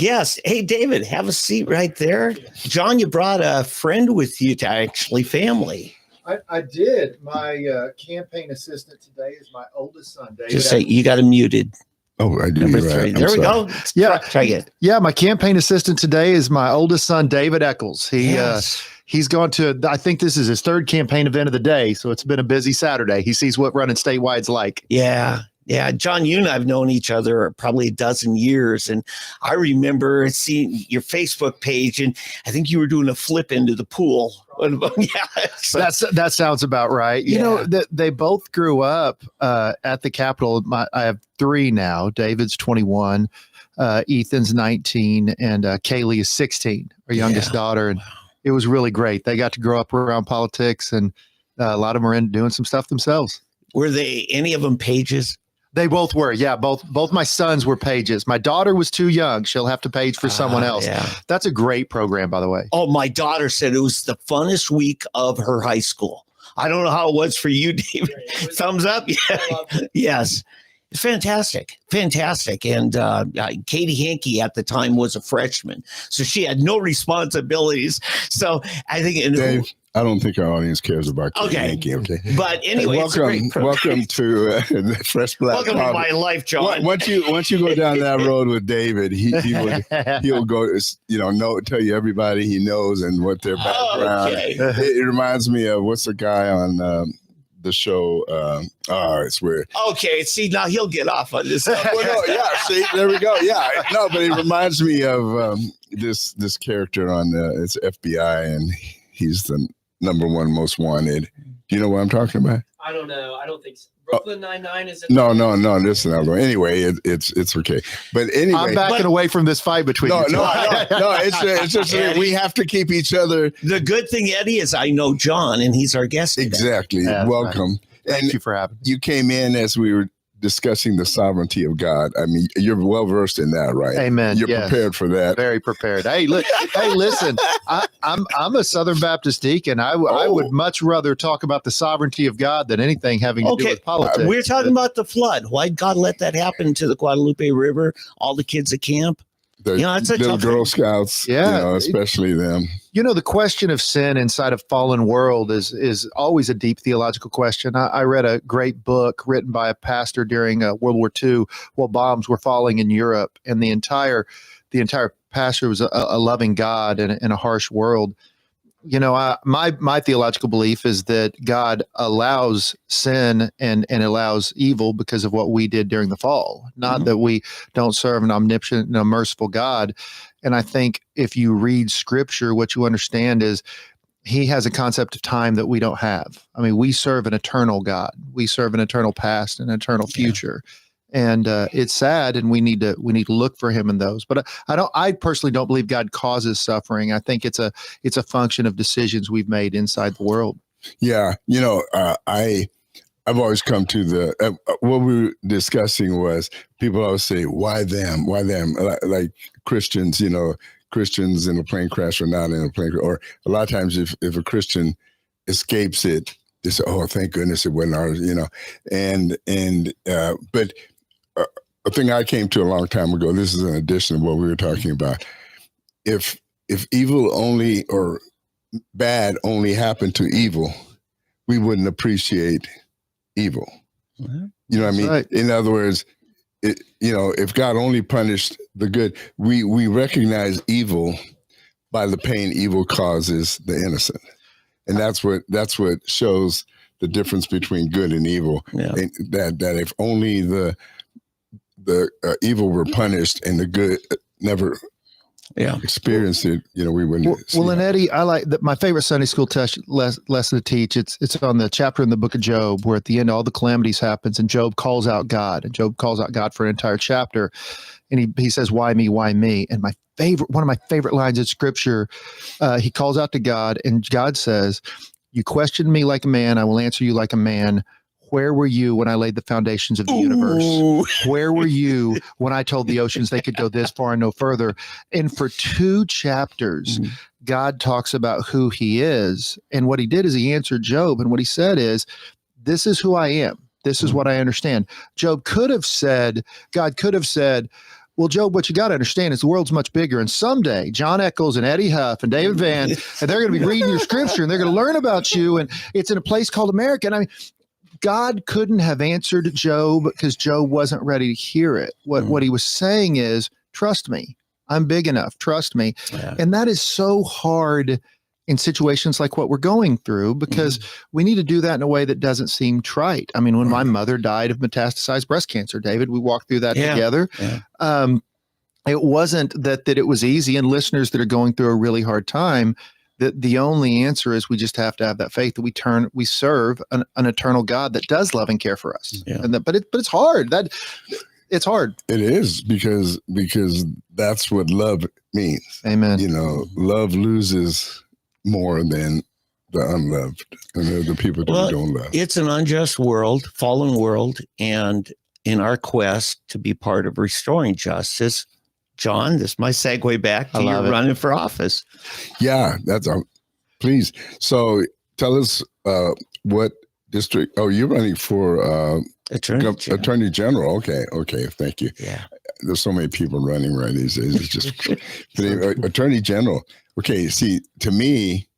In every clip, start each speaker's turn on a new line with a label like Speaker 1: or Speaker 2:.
Speaker 1: Yes. Hey, David, have a seat right there. John, you brought a friend with you, to actually family.
Speaker 2: I did. My campaign assistant today is my oldest son, David.
Speaker 1: Just say you got him muted.
Speaker 3: Oh, I do.
Speaker 1: Number 3. There we go.
Speaker 2: Yeah.
Speaker 1: Try it.
Speaker 2: Yeah, my campaign assistant today is my oldest son, David Echols. He's gone to, I think this is his 3rd campaign event of the day. So it's been a busy Saturday. He sees what running statewide's like.
Speaker 1: Yeah. Yeah. John, you and I have known each other probably a dozen years. And I remember seeing your Facebook page, and I think you were doing a flip into the pool. Yeah, so.
Speaker 2: That sounds about right.
Speaker 1: Yeah.
Speaker 2: You know, they both grew up at the Capitol. I have 3 now. David's 21, Ethan's 19, and Kaylee is 16, our youngest daughter. And it was really great. They got to grow up around politics, and a lot of them are in doing some stuff themselves.
Speaker 1: Were they any of them pages?
Speaker 2: They both were. Yeah, both my sons were pages. My daughter was too young. She'll have to page for someone else.
Speaker 1: Yeah.
Speaker 2: That's a great program, by the way.
Speaker 1: Oh, my daughter said it was the funnest week of her high school. I don't know how it was for you, David. Thumbs up? Yeah. Yes. Fantastic. And Katie Hankey at the time was a freshman, so she had no responsibilities. So I think,
Speaker 3: Dave, I don't think our audience cares about Katie Hankey. Okay.
Speaker 1: But anyway,
Speaker 3: welcome to the Fresh Black.
Speaker 1: Welcome to my life, John.
Speaker 3: Once you go down that road with David, he'll go, tell you everybody he knows and what their background.
Speaker 1: Okay.
Speaker 3: It reminds me of what's the guy on the show? It's weird.
Speaker 1: Okay, see, now he'll get off on this.
Speaker 3: See, there we go. Yeah, no, but it reminds me of this character on it's FBI, and he's the #1 most wanted. Do you know what I'm talking about?
Speaker 4: I don't know. I don't think so. Brooklyn Nine-Nine is it?
Speaker 3: No. This is another one. Anyway, it's okay. But anyway,
Speaker 2: I'm backing away from this fight between you two.
Speaker 3: No. It's just we have to keep each other.
Speaker 1: The good thing, Eddie, is I know John, and he's our guest today.
Speaker 3: Exactly. Welcome.
Speaker 2: Right. Thank you for having me.
Speaker 3: You came in as we were discussing the sovereignty of God. I mean, you're well versed in that, right?
Speaker 2: Amen.
Speaker 3: You're prepared for that.
Speaker 2: Very prepared. Hey, listen. I'm a Southern Baptist deacon. I would much rather talk about the sovereignty of God than anything having to do with politics.
Speaker 1: We're talking about the flood. Why'd God let that happen to the Guadalupe River? All the kids at camp. It's a
Speaker 3: little
Speaker 1: tough
Speaker 3: Girl Scouts, especially them.
Speaker 2: The question of sin inside a fallen world is always a deep theological question. I read a great book written by a pastor during World War II while bombs were falling in Europe, and the entire pastor was a loving God in a harsh world. My theological belief is that God allows sin and allows evil because of what we did during the fall, not that we don't serve an omniscient and a merciful God. And I think if you read scripture, what you understand is he has a concept of time that we don't have. I mean, we serve an eternal God. We serve an eternal past and eternal future. And it's sad, and we need to look for him in those. But I personally don't believe God causes suffering. I think it's a function of decisions we've made inside the world.
Speaker 3: Yeah, I've always come to the what we were discussing was people always say, "Why them? Why them?" Like Christians, Christians in a plane crash or not in a plane crash. Or a lot of times, if a Christian escapes it, they say, "Oh, thank goodness it wasn't ours," But a thing I came to a long time ago, this is an addition to what we were talking about. If evil only or bad only happened to evil, we wouldn't appreciate evil. Mm-hmm. You know what I mean? Right. In other words, if God only punished the good, we recognize evil by the pain evil causes the innocent. And that's what shows the difference between good and evil. Yeah. And that if only the evil were punished and the good never experienced it, we wouldn't.
Speaker 2: Well, and Eddie, I like that. My favorite Sunday school lesson to teach. It's on the chapter in the book of Job where at the end all the calamities happens and Job calls out God, and Job calls out God for an entire chapter, and he says, "Why me? Why me?" And one of my favorite lines in Scripture, he calls out to God, and God says, "You questioned me like a man, I will answer you like a man. Where were you when I laid the foundations of the universe? Where were you when I told the oceans they could go this far and no further?" And for 2 chapters, God talks about who he is. And what he did is he answered Job. And what he said is, this is who I am. This is what I understand. God could have said, Well, Job, what you got to understand is the world's much bigger. And someday John Echols and Eddie Huff and David Van, and they're going to be reading your scripture and they're going to learn about you. And it's in a place called America. And I mean, God couldn't have answered Job because Job wasn't ready to hear it. What he was saying is, trust me, I'm big enough. Trust me.
Speaker 1: Yeah.
Speaker 2: And that is so hard in situations like what we're going through, because we need to do that in a way that doesn't seem trite. I mean, when my mother died of metastasized breast cancer, David, we walked through that together. Yeah. It wasn't that it was easy, and listeners that are going through a really hard time, that the only answer is we just have to have that faith that we serve an eternal God that does love and care for us. Yeah. And but it's hard. It's hard. It is because
Speaker 3: that's what love means.
Speaker 2: Amen.
Speaker 3: You know, love loses more than the unloved and the people that don't love.
Speaker 1: It's an unjust world, fallen world, and in our quest to be part of restoring justice, John, this is my segue back to you running for office.
Speaker 3: Yeah, please. So tell us what district. Oh, you're running for Attorney General. Okay, thank you.
Speaker 1: Yeah,
Speaker 3: there's so many people running right these days. It's just Attorney General. Okay, see, to me,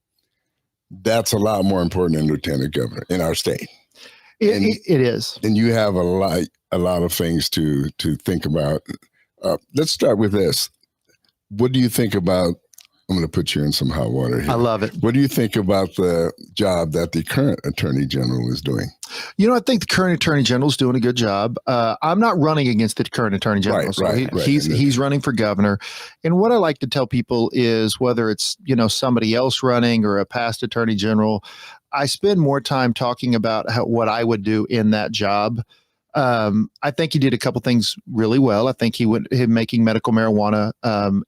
Speaker 3: that's a lot more important than Lieutenant Governor in our state.
Speaker 2: It is,
Speaker 3: and you have a lot of things to think about. Let's start with this. What do you think about, I'm going to put you in some hot water here.
Speaker 2: I love it.
Speaker 3: What do you think about the job that the current Attorney General is doing?
Speaker 2: You know, I think the current Attorney General is doing a good job. I'm not running against the current Attorney General.
Speaker 3: Right.
Speaker 2: He's running for governor. And what I like to tell people is, whether it's, somebody else running or a past Attorney General, I spend more time talking about what I would do in that job. I think he did a couple things really well. I think him making medical marijuana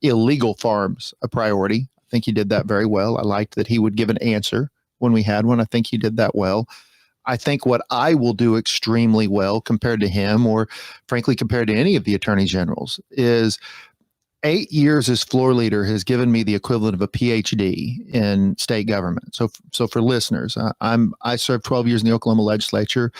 Speaker 2: illegal farms a priority. I think he did that very well. I liked that he would give an answer when we had one. I think he did that well. I think what I will do extremely well compared to him, or frankly compared to any of the attorney generals, is 8 years as floor leader has given me the equivalent of a PhD in state government. So for listeners, I served 12 years in the Oklahoma legislature.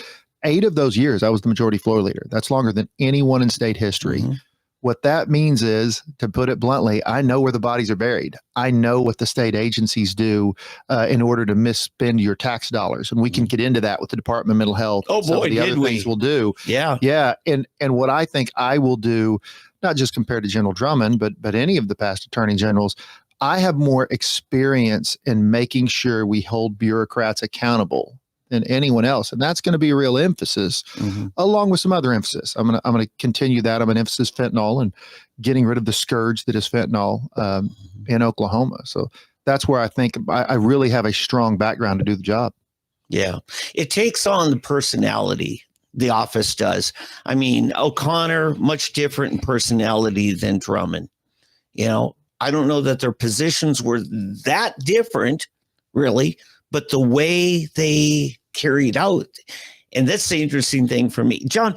Speaker 2: 8 of those years, I was the majority floor leader. That's longer than anyone in state history. Mm-hmm. What that means is, to put it bluntly, I know where the bodies are buried. I know what the state agencies do in order to misspend your tax dollars. And we can get into that with the Department of Mental Health.
Speaker 1: Oh, boy,
Speaker 2: the other things we'll do.
Speaker 1: Yeah.
Speaker 2: Yeah. And what I think I will do, not just compared to General Drummond, but any of the past attorney generals, I have more experience in making sure we hold bureaucrats accountable than anyone else. And that's going to be a real emphasis, along with some other emphasis. I'm going to continue that. I'm going to emphasize fentanyl and getting rid of the scourge that is fentanyl in Oklahoma. So that's where I think I really have a strong background to do the job.
Speaker 1: Yeah. It takes on the personality. The office does. I mean, O'Connor, much different in personality than Drummond. I don't know that their positions were that different, really, but the way they carried out. And that's the interesting thing for me. John.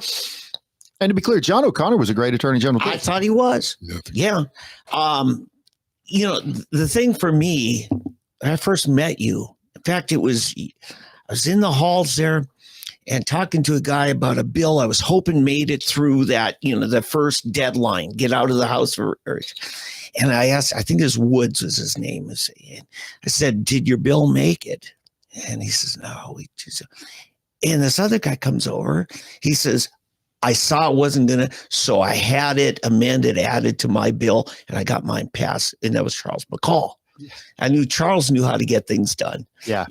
Speaker 2: And to be clear, John O'Connor was a great attorney general.
Speaker 1: I thought he was. Yeah. The thing for me, when I first met you, in fact, I was in the halls there and talking to a guy about a bill I was hoping made it through that, the first deadline, get out of the house. And I asked, I think it was Woods was his name. I said, did your bill make it? And he says, no. And this other guy comes over. He says, I saw it wasn't going to, so I had it amended, added to my bill, and I got mine passed. And that was Charles McCall. Yeah. I knew Charles knew how to get things done.
Speaker 2: Yeah.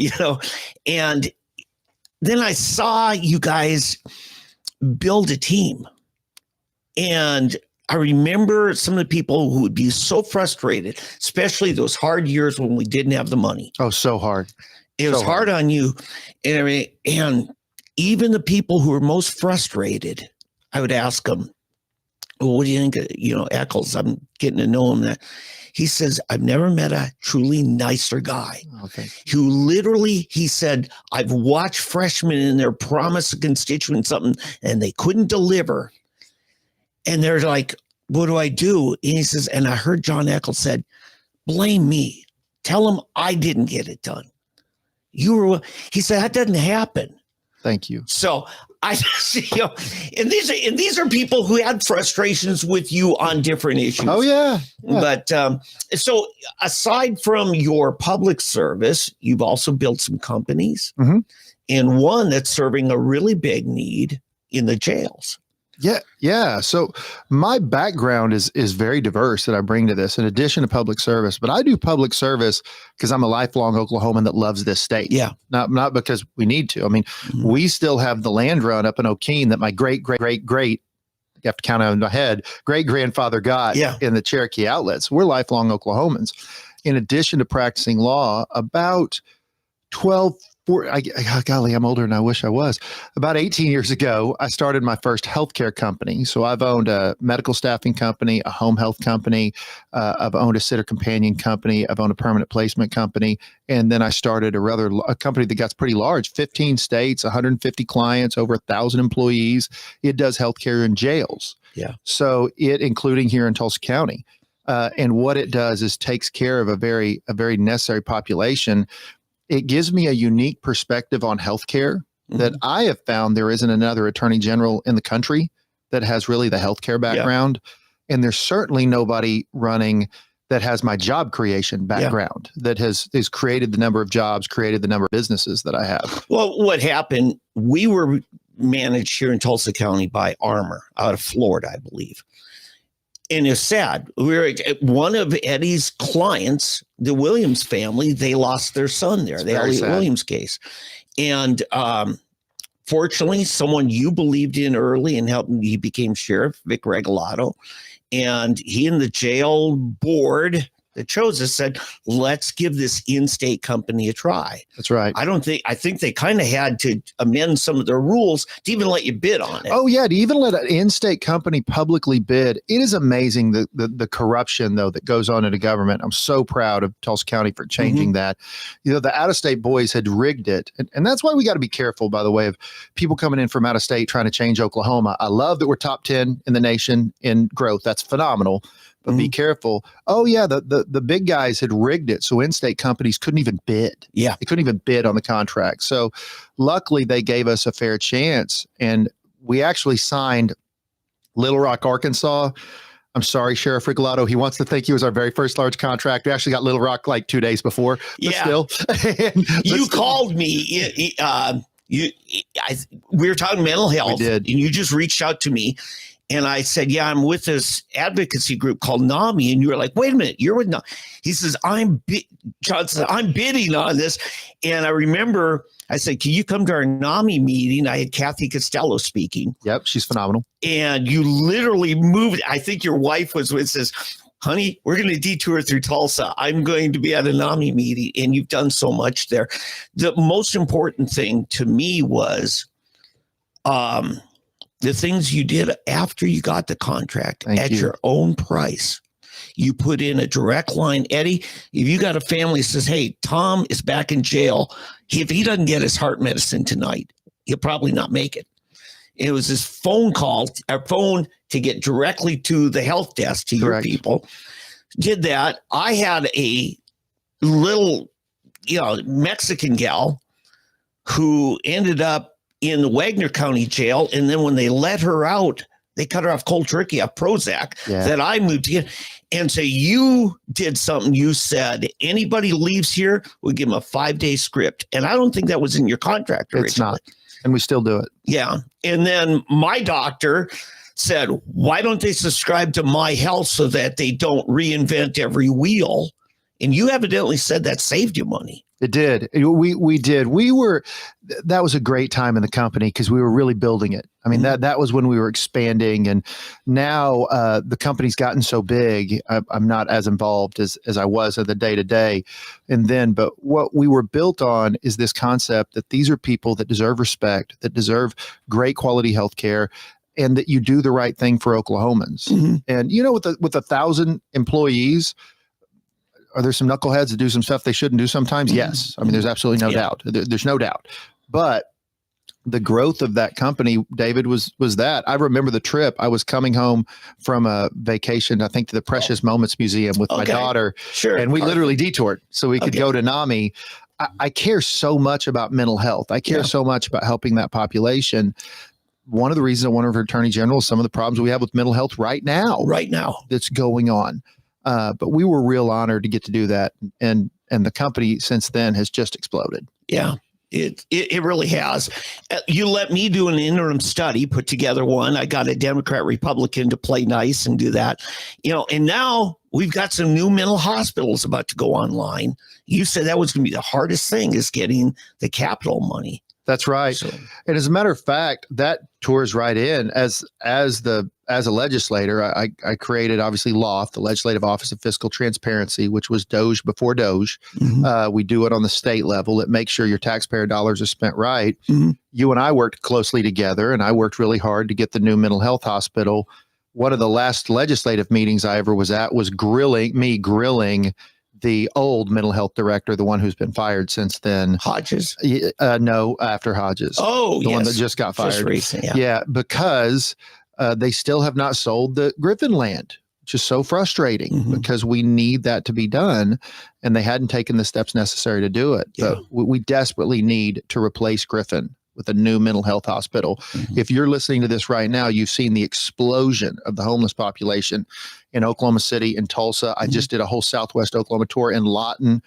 Speaker 1: And then I saw you guys build a team. And I remember some of the people who would be so frustrated, especially those hard years when we didn't have the money.
Speaker 2: Oh, so hard.
Speaker 1: It was hard on you. And even the people who were most frustrated, I would ask them, well, what do you think of, Echols? I'm getting to know him. That he says, I've never met a truly nicer guy.
Speaker 2: Okay.
Speaker 1: Who literally, he said, I've watched freshmen in there promise a constituent something and they couldn't deliver. And they're like, what do I do? And he says, and I heard John Echols said, blame me. Tell him I didn't get it done. He said, that doesn't happen.
Speaker 2: Thank you.
Speaker 1: So I just, and these are people who had frustrations with you on different issues.
Speaker 2: Oh yeah.
Speaker 1: But so aside from your public service, you've also built some companies, and one that's serving a really big need in the jails.
Speaker 2: Yeah. So my background is very diverse that I bring to this in addition to public service, but I do public service because I'm a lifelong Oklahoman that loves this state.
Speaker 1: Yeah.
Speaker 2: Not because we need to. I mean, we still have the land run up in Okeen that my great, you have to count on my head, great grandfather got in the Cherokee outlets. We're lifelong Oklahomans. In addition to practicing law, about 12, golly, I'm older than I wish I was. About 18 years ago, I started my first healthcare company. So I've owned a medical staffing company, a home health company. I've owned a sitter companion company. I've owned a permanent placement company. And then I started a company that got pretty large, 15 states, 150 clients, over 1,000 employees. It does healthcare in jails.
Speaker 1: Yeah.
Speaker 2: So including here in Tulsa County. And what it does is takes care of a very necessary population. It gives me a unique perspective on healthcare that I have found there isn't another attorney general in the country that has really the healthcare background. And there's certainly nobody running that has my job creation background that has created the number of jobs, created the number of businesses that I have.
Speaker 1: Well, what happened, we were managed here in Tulsa County by Armor out of Florida, I believe. And it's sad. One of Eddie's clients, the Williams family, they lost their son there, the Elliot Williams case. And fortunately, someone you believed in early and helped him, he became sheriff, Vic Regalado. And he and the jail board that chose us said, let's give this in-state company a try.
Speaker 2: That's right.
Speaker 1: I think they kind of had to amend some of their rules to even let you bid on it.
Speaker 2: Oh yeah. To even let an in-state company publicly bid. It is amazing the corruption though that goes on in the government. I'm so proud of Tulsa County for changing that. The out-of-state boys had rigged it. And that's why we got to be careful, by the way, of people coming in from out of state trying to change Oklahoma. I love that we're top 10 in the nation in growth. That's phenomenal. But be careful. Oh yeah, the big guys had rigged it so in-state companies couldn't even bid. Yeah, they couldn't even bid on the contract. So luckily they gave us a fair chance, and we actually signed Little Rock, Arkansas. I'm sorry, Sheriff Regalado. He wants to think he was our very first large contract. We actually got Little Rock like 2 days before. But still,
Speaker 1: you called me. We were talking mental health.
Speaker 2: We did.
Speaker 1: And you just reached out to me. And I said, yeah, I'm with this advocacy group called NAMI. And you were like, wait a minute, you're with NAMI. He says, John said, I'm bidding on this. And I remember I said, can you come to our NAMI meeting? I had Kathy Costello speaking.
Speaker 2: Yep, she's phenomenal.
Speaker 1: And you literally moved. I think your wife was with, says, honey, we're going to detour through Tulsa. I'm going to be at a NAMI meeting. And you've done so much there. The most important thing to me was the things you did after you got the contract at your own price. You put in a direct line. Eddie, if you got a family that says, hey, Tom is back in jail. If he doesn't get his heart medicine tonight, he'll probably not make it. It was this phone to get directly to the health desk to your people. Did that. I had a little, Mexican gal who ended up in the Wagner County jail. And then when they let her out, they cut her off cold turkey, off Prozac that I moved to get. And so you did something. You said, anybody leaves here, we give them a 5-day script. And I don't think that was in your contract originally.
Speaker 2: It's not. And we still do it.
Speaker 1: Yeah. And then my doctor said, why don't they subscribe to My Health so that they don't reinvent every wheel? And you evidently said that saved you money.
Speaker 2: It did. We did. That was a great time in the company because we were really building it. I mean, that was when we were expanding, and now the company's gotten so big. I'm not as involved as I was at the day to day. But what we were built on is this concept that these are people that deserve respect, that deserve great quality health care, and that you do the right thing for Oklahomans. And with 1,000 employees, are there some knuckleheads that do some stuff they shouldn't do sometimes? Yes. I mean, there's absolutely no doubt. There's no doubt. But the growth of that company, David, was that. I remember the trip. I was coming home from a vacation, I think, to the Precious Moments Museum with my daughter. Sure. And we literally detoured so we could go to NAMI. I care so much about mental health. I care so much about helping that population. one of the reasons I want to attorney general is some of the problems we have with mental health right now that's going on. But we were real honored to get to do that. And the company since then has just exploded.
Speaker 1: Yeah. It really has. You let me do an interim study, put together one. I got a Democrat Republican to play nice and do that, and now we've got some new mental hospitals about to go online. You said that was going to be the hardest thing, is getting the capital money.
Speaker 2: That's right.
Speaker 1: So,
Speaker 2: and as a matter of fact, that tours right in as a legislator. I created, obviously, LOFT, the Legislative Office of Fiscal Transparency, which was DOJ before DOJ.
Speaker 1: mm-hmm.
Speaker 2: We do it on the state level. It makes sure your taxpayer dollars are spent right.
Speaker 1: Mm-hmm.
Speaker 2: You and I worked closely together, and I worked really hard to get the new mental health hospital. One of the last legislative meetings I ever was at was grilling the old mental health director, the one who's been fired since then.
Speaker 1: Hodges?
Speaker 2: No, after Hodges.
Speaker 1: Oh,
Speaker 2: the
Speaker 1: yes.
Speaker 2: one that just got fired.
Speaker 1: Just recent,
Speaker 2: yeah, because they still have not sold the Griffin land, which is so frustrating because we need that to be done, and they hadn't taken the steps necessary to do it.
Speaker 1: Yeah.
Speaker 2: But we desperately need to replace Griffin with a new mental health hospital. If you're listening to this right now, you've seen the explosion of the homeless population in Oklahoma City and Tulsa. I just did a whole Southwest Oklahoma tour in Lawton.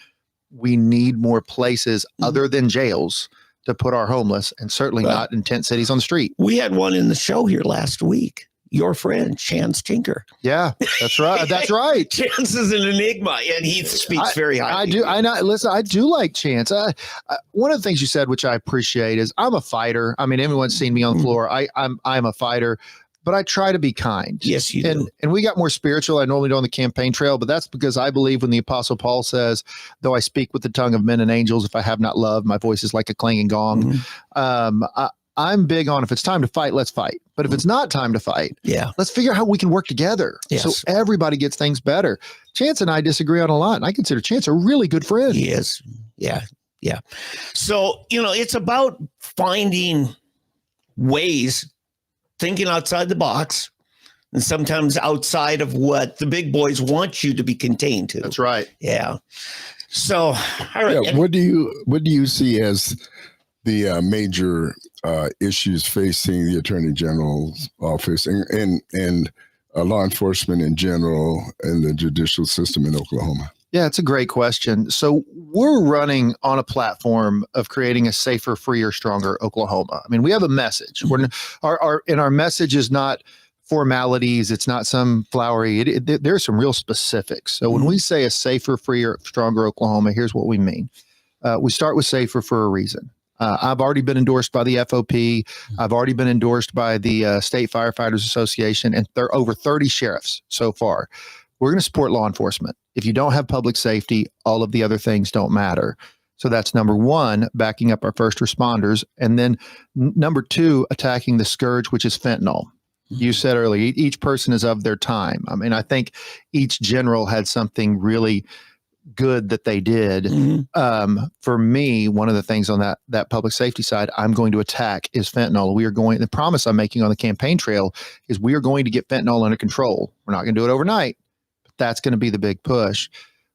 Speaker 2: We need more places other than jails to put our homeless, and certainly not in tent cities on the street.
Speaker 1: We had one in the show here last week. Your friend, Chance Tinker.
Speaker 2: Yeah, that's right. That's right.
Speaker 1: Chance is an enigma, and he speaks very highly.
Speaker 2: Listen, I do like Chance. One of the things you said, which I appreciate, is I'm a fighter. I mean, everyone's seen me on the floor. I'm a fighter, but I try to be kind.
Speaker 1: Yes, you do.
Speaker 2: And we got more spiritual. I normally do on the campaign trail, but that's because I believe when the Apostle Paul says, though I speak with the tongue of men and angels, if I have not love, my voice is like a clanging gong. I'm big on, if it's time to fight, let's fight. But if it's not time to fight, let's figure out how we can work together so everybody gets things better. Chance and I disagree on a lot, and I consider Chance a really good friend.
Speaker 1: He is. Yeah. So, it's about finding ways, thinking outside the box, and sometimes outside of what the big boys want you to be contained to.
Speaker 2: That's right.
Speaker 1: Yeah. So, all right.
Speaker 3: Yeah, what do you see as the major issues facing the Attorney General's office and law enforcement in general and the judicial system in Oklahoma?
Speaker 2: Yeah, it's a great question. So we're running on a platform of creating a safer, freer, stronger Oklahoma. I mean, we have a message. Our message is not formalities. It's not some flowery. There's some real specifics. So when we say a safer, freer, stronger Oklahoma, here's what we mean. We start with safer for a reason. I've already been endorsed by the FOP. I've already been endorsed by the State Firefighters Association, and over 30 sheriffs so far. We're going to support law enforcement. If you don't have public safety, all of the other things don't matter. So that's number one, backing up our first responders. And then number two, attacking the scourge, which is fentanyl. You said earlier, each person is of their time. I mean, I think each general had something really good that they did. For me, one of the things on that public safety side I'm going to attack is fentanyl. The promise I'm making on the campaign trail is we are going to get fentanyl under control. We're not going to do it overnight, but that's going to be the big push.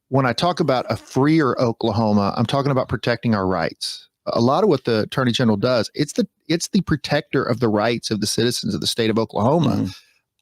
Speaker 2: When I talk about a freer Oklahoma, I'm talking about protecting our rights. A lot of what the Attorney General does, it's the protector of the rights of the citizens of the state of Oklahoma.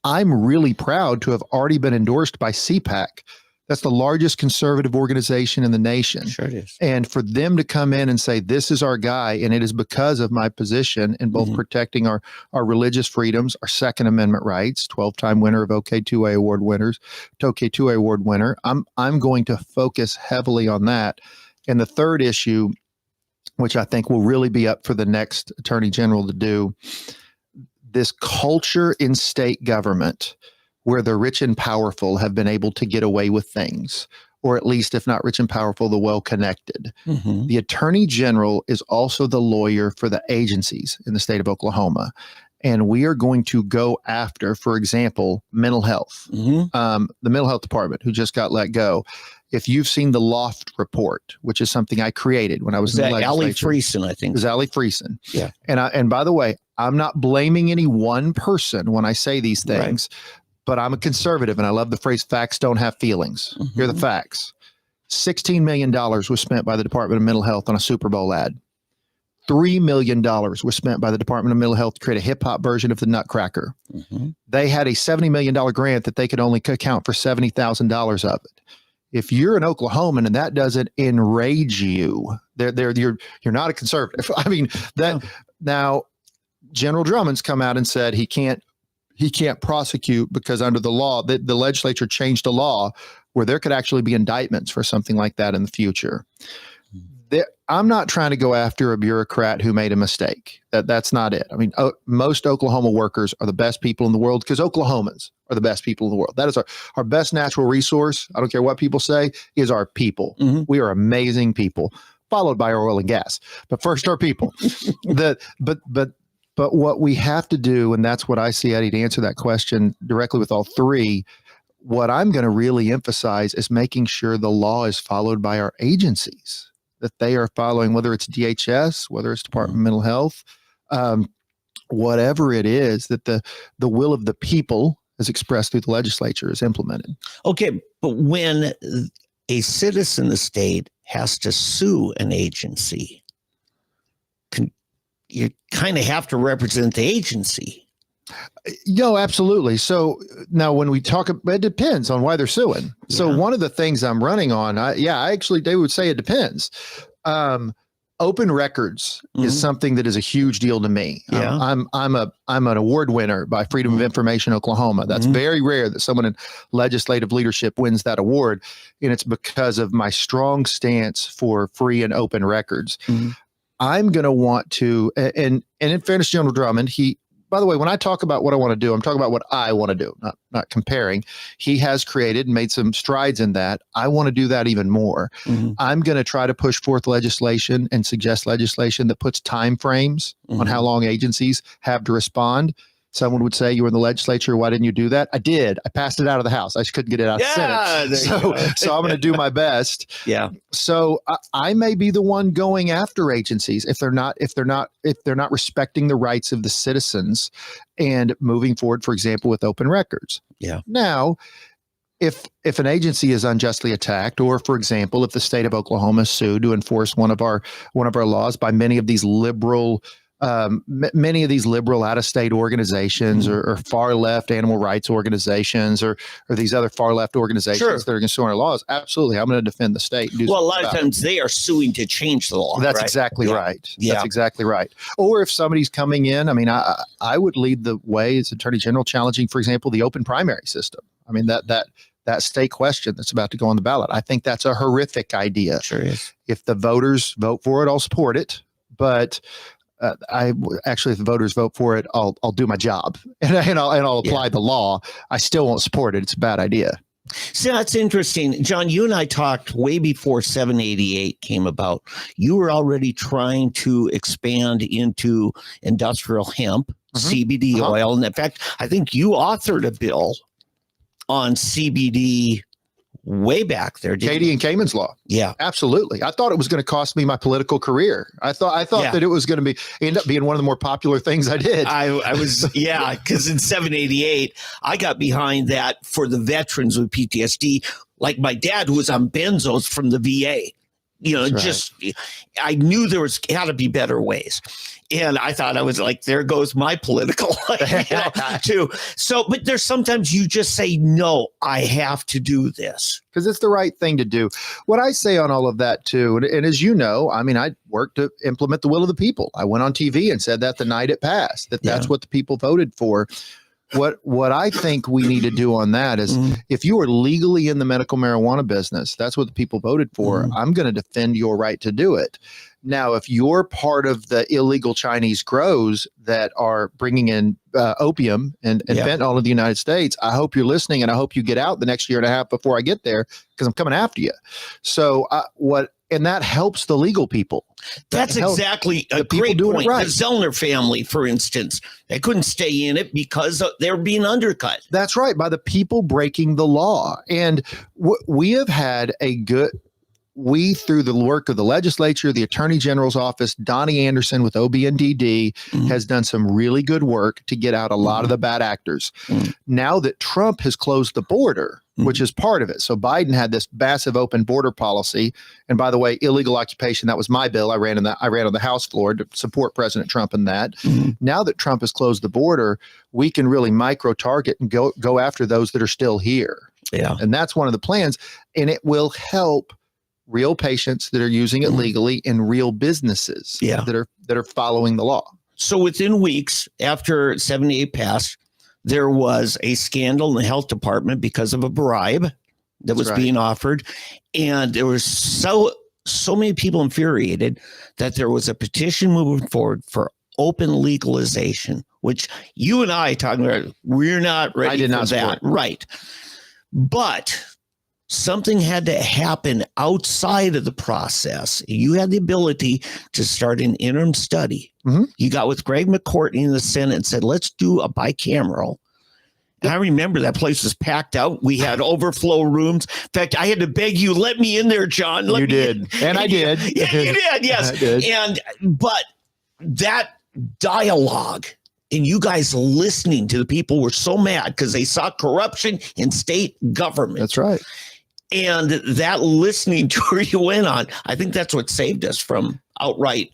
Speaker 2: I'm really proud to have already been endorsed by CPAC. That's the largest conservative organization in the nation.
Speaker 1: Sure it is.
Speaker 2: And for them to come in and say, this is our guy, and it is because of my position in both protecting our religious freedoms, our Second Amendment rights, 12-time winner of OK2A award winners, OK2A award winner. I'm going to focus heavily on that. And the third issue, which I think will really be up for the next Attorney General to do, this culture in state government where the rich and powerful have been able to get away with things, or at least, if not rich and powerful, the well-connected. The Attorney General is also the lawyer for the agencies in the state of Oklahoma. And we are going to go after, for example, mental health. The mental health department, who just got let go. If you've seen the LOFT report, which is something I created when I was in the legislature.
Speaker 1: Allie Friesen, I think.
Speaker 2: It was Allie Friesen.
Speaker 1: Yeah.
Speaker 2: And by the way, I'm not blaming any one person when I say these things. But I'm a conservative, and I love the phrase, facts don't have feelings. Here are the facts. $16 million was spent by the Department of Mental Health on a Super Bowl ad. $3 million was spent by the Department of Mental Health to create a hip hop version of the Nutcracker.
Speaker 1: Mm-hmm.
Speaker 2: They had a $70 million grant that they could only account for $70,000 of it. If you're an Oklahoman and that doesn't enrage you, you're not a conservative. I mean, that now General Drummond's come out and said he can't prosecute because under the law, the legislature changed a law where there could actually be indictments for something like that in the future. I'm not trying to go after a bureaucrat who made a mistake. That's not it. I mean, most Oklahoma workers are the best people in the world because Oklahomans are the best people in the world. That is our best natural resource. I don't care what people say, is our people.
Speaker 1: Mm-hmm.
Speaker 2: We are amazing people, followed by our oil and gas. But first, our people. But what we have to do, and that's what I see, Eddie, to answer that question directly with all three, what I'm going to really emphasize is making sure the law is followed by our agencies, that they are following, whether it's DHS, whether it's Department of Mental Health, whatever it is, that the will of the people as expressed through the legislature is implemented.
Speaker 1: Okay, but when a citizen of the state has to sue an agency, you kind of have to represent the agency.
Speaker 2: Absolutely. So now when we talk, it depends on why they're suing. So one of the things I'm running on, they would say it depends. Open records is something that is a huge deal to me.
Speaker 1: Yeah.
Speaker 2: I'm an award winner by Freedom of Information Oklahoma. That's very rare that someone in legislative leadership wins that award. And it's because of my strong stance for free and open records. I'm going to want to, and in fairness, General Drummond, by the way, when I talk about what I want to do, I'm talking about what I want to do, not comparing. He has created and made some strides in that. I want to do that even more. I'm going to try to push forth legislation and suggest legislation that puts time frames on how long agencies have to respond. Someone would say, you were in the legislature, why didn't you do that? I did. I passed it out of the House. I just couldn't get it out of the Senate. So I'm going to do my best.
Speaker 1: Yeah.
Speaker 2: So I may be the one going after agencies if they're not respecting the rights of the citizens and moving forward, for example, with open records.
Speaker 1: Yeah.
Speaker 2: Now, if an agency is unjustly attacked, or for example, if the state of Oklahoma is sued to enforce one of our laws by many of these liberal out-of-state organizations or far left animal rights organizations or these other far left organizations that are going to sue our laws. Absolutely. I'm going to defend the state.
Speaker 1: Well, a lot of times they are suing to change the law.
Speaker 2: That's
Speaker 1: right?
Speaker 2: exactly right.
Speaker 1: Yeah.
Speaker 2: That's exactly right. Or if somebody's coming in, I mean, I would lead the way as Attorney General challenging, for example, the open primary system. I mean, that state question that's about to go on the ballot. I think that's a horrific idea.
Speaker 1: Sure is.
Speaker 2: If the voters vote for it, I'll support it. But if the voters vote for it, I'll do my job and I'll apply the law. I still won't support it. It's a bad idea.
Speaker 1: See, that's interesting. John, you and I talked way before 788 came about. You were already trying to expand into industrial hemp, CBD oil. And in fact, I think you authored a bill on CBD way back there.
Speaker 2: Katie and Cayman's law.
Speaker 1: Yeah,
Speaker 2: absolutely. I thought it was going to cost me my political career. I thought that it was going to end up being one of the more popular things I did.
Speaker 1: I was, because in 788, I got behind that for the veterans with PTSD, like my dad who was on benzos from the VA. I knew there had to be better ways. And I thought I was like, there goes my political life, too. So, but there's sometimes you just say, no, I have to do this.
Speaker 2: Because it's the right thing to do. What I say on all of that, too, and as you know, I mean, I worked to implement the will of the people. I went on TV and said that the night it passed, that's what the people voted for. What I think we need to do on that is if you are legally in the medical marijuana business, that's what the people voted for. I'm going to defend your right to do it. Now, if you're part of the illegal Chinese grows that are bringing in opium and fentanyl to the United States, I hope you're listening and I hope you get out the next year and a half before I get there because I'm coming after you. So and that helps the legal people.
Speaker 1: That's exactly a great point. The Zellner family, for instance, they couldn't stay in it because they were being undercut.
Speaker 2: That's right, by the people breaking the law. And we have had a good, we, through the work of the legislature, the attorney general's office, Donnie Anderson with OB&DD has done some really good work to get out a lot of the bad actors. Now that Trump has closed the border, which is part of it. So Biden had this massive open border policy. And by the way, illegal occupation, that was my bill. I ran on the House floor to support President Trump in that. Now that Trump has closed the border, we can really micro target and go after those that are still here.
Speaker 1: Yeah.
Speaker 2: And that's one of the plans. And it will help real patients that are using it legally and real businesses that are following the law.
Speaker 1: So within weeks after 78 passed, there was a scandal in the health department because of a bribe that was being offered. And there was so many people infuriated that there was a petition moving forward for open legalization, which you and I talking about, we're not ready
Speaker 2: I did
Speaker 1: for
Speaker 2: not
Speaker 1: that.
Speaker 2: support.
Speaker 1: Right. But something had to happen outside of the process. You had the ability to start an interim study. You got with Greg McCourtney in the Senate and said, let's do a bicameral. And I remember that place was packed out. We had overflow rooms. In fact, I had to beg you, let me in there, John.
Speaker 2: You did. And I did.
Speaker 1: Yeah, you did. Yes.
Speaker 2: I did.
Speaker 1: But that dialogue and you guys listening to the people were so mad because they saw corruption in state government.
Speaker 2: That's right.
Speaker 1: And that listening tour you went on, I think that's what saved us from outright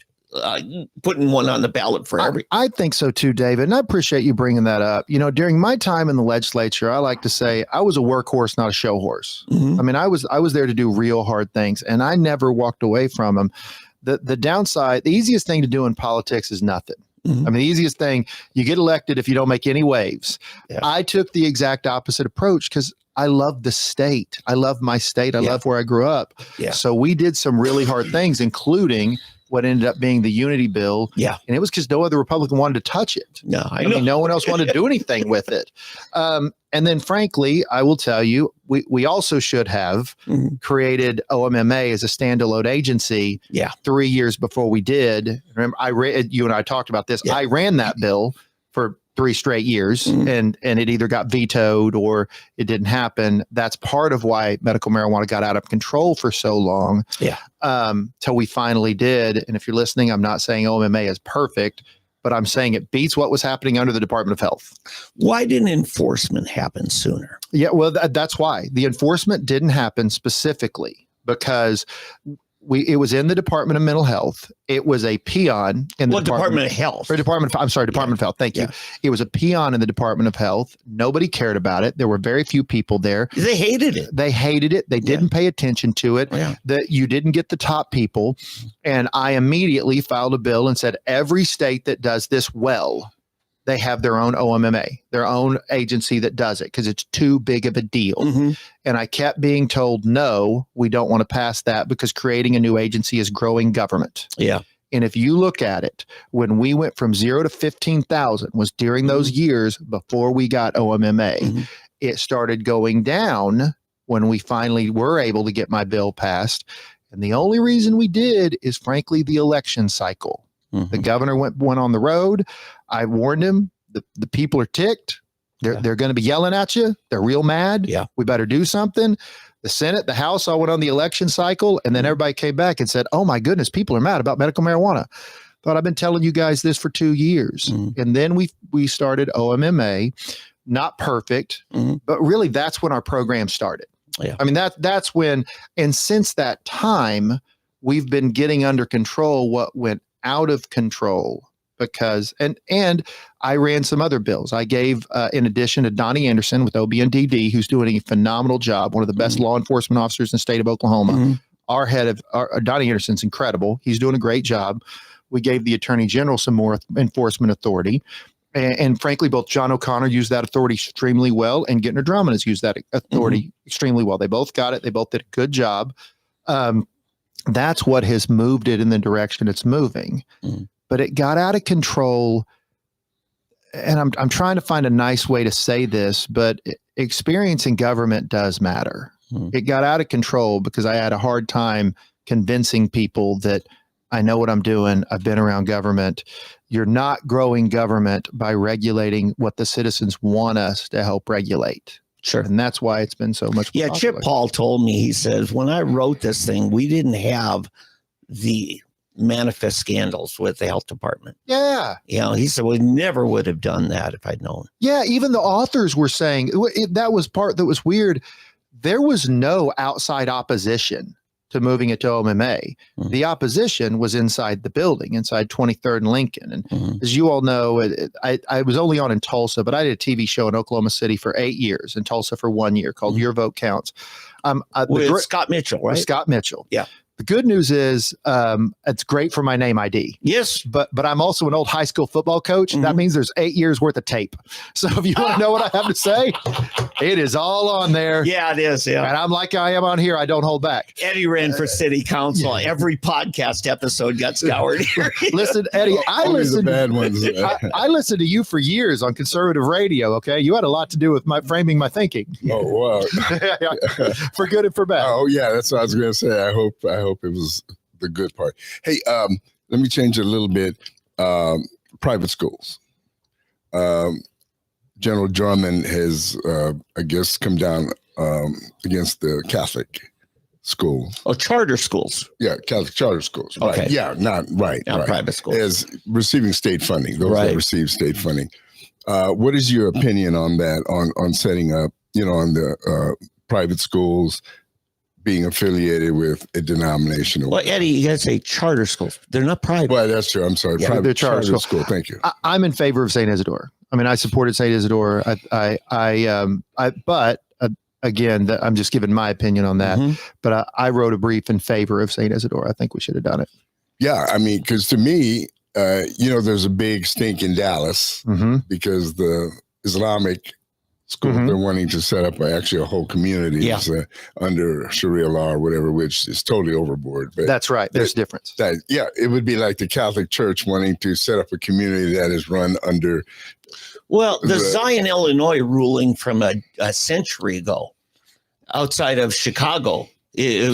Speaker 1: putting one on the ballot for every.
Speaker 2: I think so too, David. And I appreciate you bringing that up. You know, during my time in the legislature, I like to say I was a workhorse, not a show horse. I mean, I was there to do real hard things, and I never walked away from them. The downside, the easiest thing to do in politics is nothing. I mean, the easiest thing, you get elected if you don't make any waves. Yeah. I took the exact opposite approach because I love the state. I love my state. I love where I grew up. Yeah. So we did some really hard things, including what ended up being the unity bill. Yeah. And it was because no other Republican wanted to touch it. No, I mean, no one else wanted to do anything with it. And then frankly, I will tell you, we also should have created OMMA as a standalone agency 3 years before we did. Remember, you and I talked about this. I ran that bill for 3 straight years and it either got vetoed or it didn't happen. That's part of why medical marijuana got out of control for so long. Till we finally did. And if you're listening, I'm not saying OMMA is perfect, but I'm saying it beats what was happening under the Department of Health.
Speaker 1: Why didn't enforcement happen sooner?
Speaker 2: Yeah, well, that's why. The enforcement didn't happen specifically because it was in the Department of Mental Health. It was a peon in the
Speaker 1: Department of Health.
Speaker 2: Department of Health. Thank you. It was a peon in the Department of Health. Nobody cared about it. There were very few people there.
Speaker 1: They hated it.
Speaker 2: They didn't pay attention to it. That you didn't get the top people. And I immediately filed a bill and said, every state that does this well, they have their own OMMA, their own agency that does it because it's too big of a deal. And I kept being told, no, we don't want to pass that because creating a new agency is growing government. Yeah. And if you look at it, when we went from 0 to 15,000 was during those years before we got OMMA. It started going down when we finally were able to get my bill passed. And the only reason we did is frankly, the election cycle. The governor went on the road. I warned him, the people are ticked. They're going to be yelling at you. They're real mad. Yeah. We better do something. The Senate, the House all went on the election cycle. And then everybody came back and said, oh my goodness, people are mad about medical marijuana. Thought I've been telling you guys this for 2 years. And then we started OMMA, not perfect, but really that's when our program started. Yeah. I mean, that's when, and since that time, we've been getting under control what went out of control because, and I ran some other bills. I gave, in addition to Donnie Anderson with OB&DD, who's doing a phenomenal job, one of the best law enforcement officers in the state of Oklahoma. Our head of Donnie Anderson's incredible. He's doing a great job. We gave the attorney general some more enforcement authority. And frankly, both John O'Connor used that authority extremely well, and Gittner Drummond has used that authority extremely well. They both got it. They both did a good job. That's what has moved it in the direction it's moving. But it got out of control. And I'm trying to find a nice way to say this, but experience in government does matter. It got out of control because I had a hard time convincing people that I know what I'm doing. I've been around government. You're not growing government by regulating what the citizens want us to help regulate.
Speaker 1: Sure.
Speaker 2: And that's why it's been so much.
Speaker 1: Yeah,
Speaker 2: popular.
Speaker 1: Chip Paul told me, he says, when I wrote this thing, we didn't have the manifest scandals with the health department.
Speaker 2: Yeah.
Speaker 1: You know, he said, we never would have done that if I'd known.
Speaker 2: Yeah. Even the authors were saying that was part that was weird. There was no outside opposition to moving it to OMMA.
Speaker 1: Mhm.
Speaker 2: The opposition was inside the building, inside 23rd and Lincoln. And
Speaker 1: Mhm.
Speaker 2: as you all know, I was only on in Tulsa, but I did a TV show in Oklahoma City for 8 years, in Tulsa for 1 year, called
Speaker 1: Mhm.
Speaker 2: Your Vote Counts.
Speaker 1: With Scott Mitchell, right?
Speaker 2: Scott Mitchell.
Speaker 1: Yeah.
Speaker 2: The good news is it's great for my name ID.
Speaker 1: Yes.
Speaker 2: But I'm also an old high school football coach. That means there's 8 years worth of tape. So if you want to know what I have to say, it is all on there.
Speaker 1: Yeah, it is. Yeah.
Speaker 2: And I'm like I am on here. I don't hold back.
Speaker 1: Eddie ran for city council.
Speaker 2: Yeah.
Speaker 1: Every podcast episode got scoured here.
Speaker 2: Listen, Eddie, I
Speaker 3: Only the
Speaker 2: listened.
Speaker 3: bad ones.
Speaker 2: I listened to you for years on conservative radio. Okay, you had a lot to do with my framing my thinking,
Speaker 3: Oh wow.
Speaker 2: for good and for bad.
Speaker 3: Oh yeah, that's what I was going to say. I hope it was the good part. Hey, let me change it a little bit. Private schools. General Drummond has, I guess, come down against the Catholic schools.
Speaker 1: Oh, charter schools,
Speaker 3: Yeah, Catholic charter schools.
Speaker 1: Okay.
Speaker 3: Right. Yeah, not right.
Speaker 1: not
Speaker 3: right.
Speaker 1: private schools.
Speaker 3: As receiving state funding, those
Speaker 1: Right.
Speaker 3: that receive state funding. What is your opinion on that? On setting up, on the private schools being affiliated with a denomination?
Speaker 1: Well, Eddie, you got to say charter schools. They're not private.
Speaker 3: Well, that's true. I'm sorry.
Speaker 2: Yeah,
Speaker 3: Private
Speaker 2: they're charter
Speaker 3: charter
Speaker 2: school.
Speaker 3: school. Thank you.
Speaker 2: I'm in favor of St. Isidore. I mean, I supported St. Isidore. But again, I'm just giving my opinion on that.
Speaker 1: Mhm.
Speaker 2: But I wrote a brief in favor of St. Isidore. I think we should have done it.
Speaker 3: Yeah, I mean, because to me, there's a big stink in Dallas
Speaker 2: Mm-hmm.
Speaker 3: because the Islamic school,
Speaker 2: Mhm.
Speaker 3: they're wanting to set up actually a whole community
Speaker 1: Yeah.
Speaker 3: under Sharia law or whatever, which is totally overboard. But
Speaker 2: That's right. There's a difference.
Speaker 3: it would be like the Catholic Church wanting to set up a community that is run under.
Speaker 1: Well, the
Speaker 3: The-
Speaker 1: Zion, Illinois ruling from a century ago outside of Chicago, it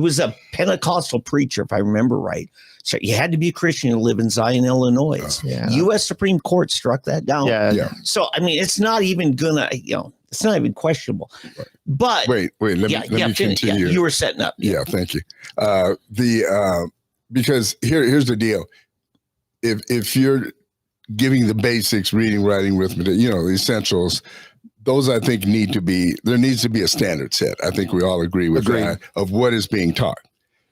Speaker 1: was a Pentecostal preacher, if I remember right. So you had to be a Christian to live in Zion, Illinois.
Speaker 2: Yeah.
Speaker 1: U.S. Supreme Court struck that down.
Speaker 2: Yeah.
Speaker 1: So, I mean, it's not even gonna, it's not even questionable.
Speaker 3: Right.
Speaker 1: But
Speaker 3: Wait, let me continue.
Speaker 1: you were setting up.
Speaker 3: Yeah, thank you. Because here's the deal. If you're giving the basics, reading, writing, arithmetic, the essentials, those I think there needs to be a standard set. I think we all agree with that of what is being taught.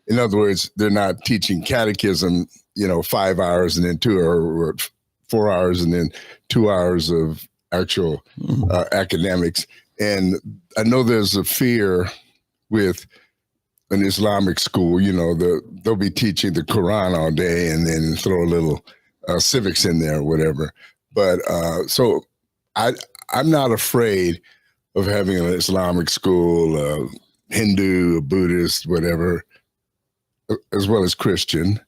Speaker 3: In other words, they're not teaching catechism, 5 hours and then 2 or 4 hours and then 2 hours of actual academics. And I know there's a fear with an Islamic school, they'll be teaching the Quran all day and then throw a little civics in there or whatever. But so I'm not afraid of having an Islamic school, Hindu, Buddhist, whatever, as well as Christian,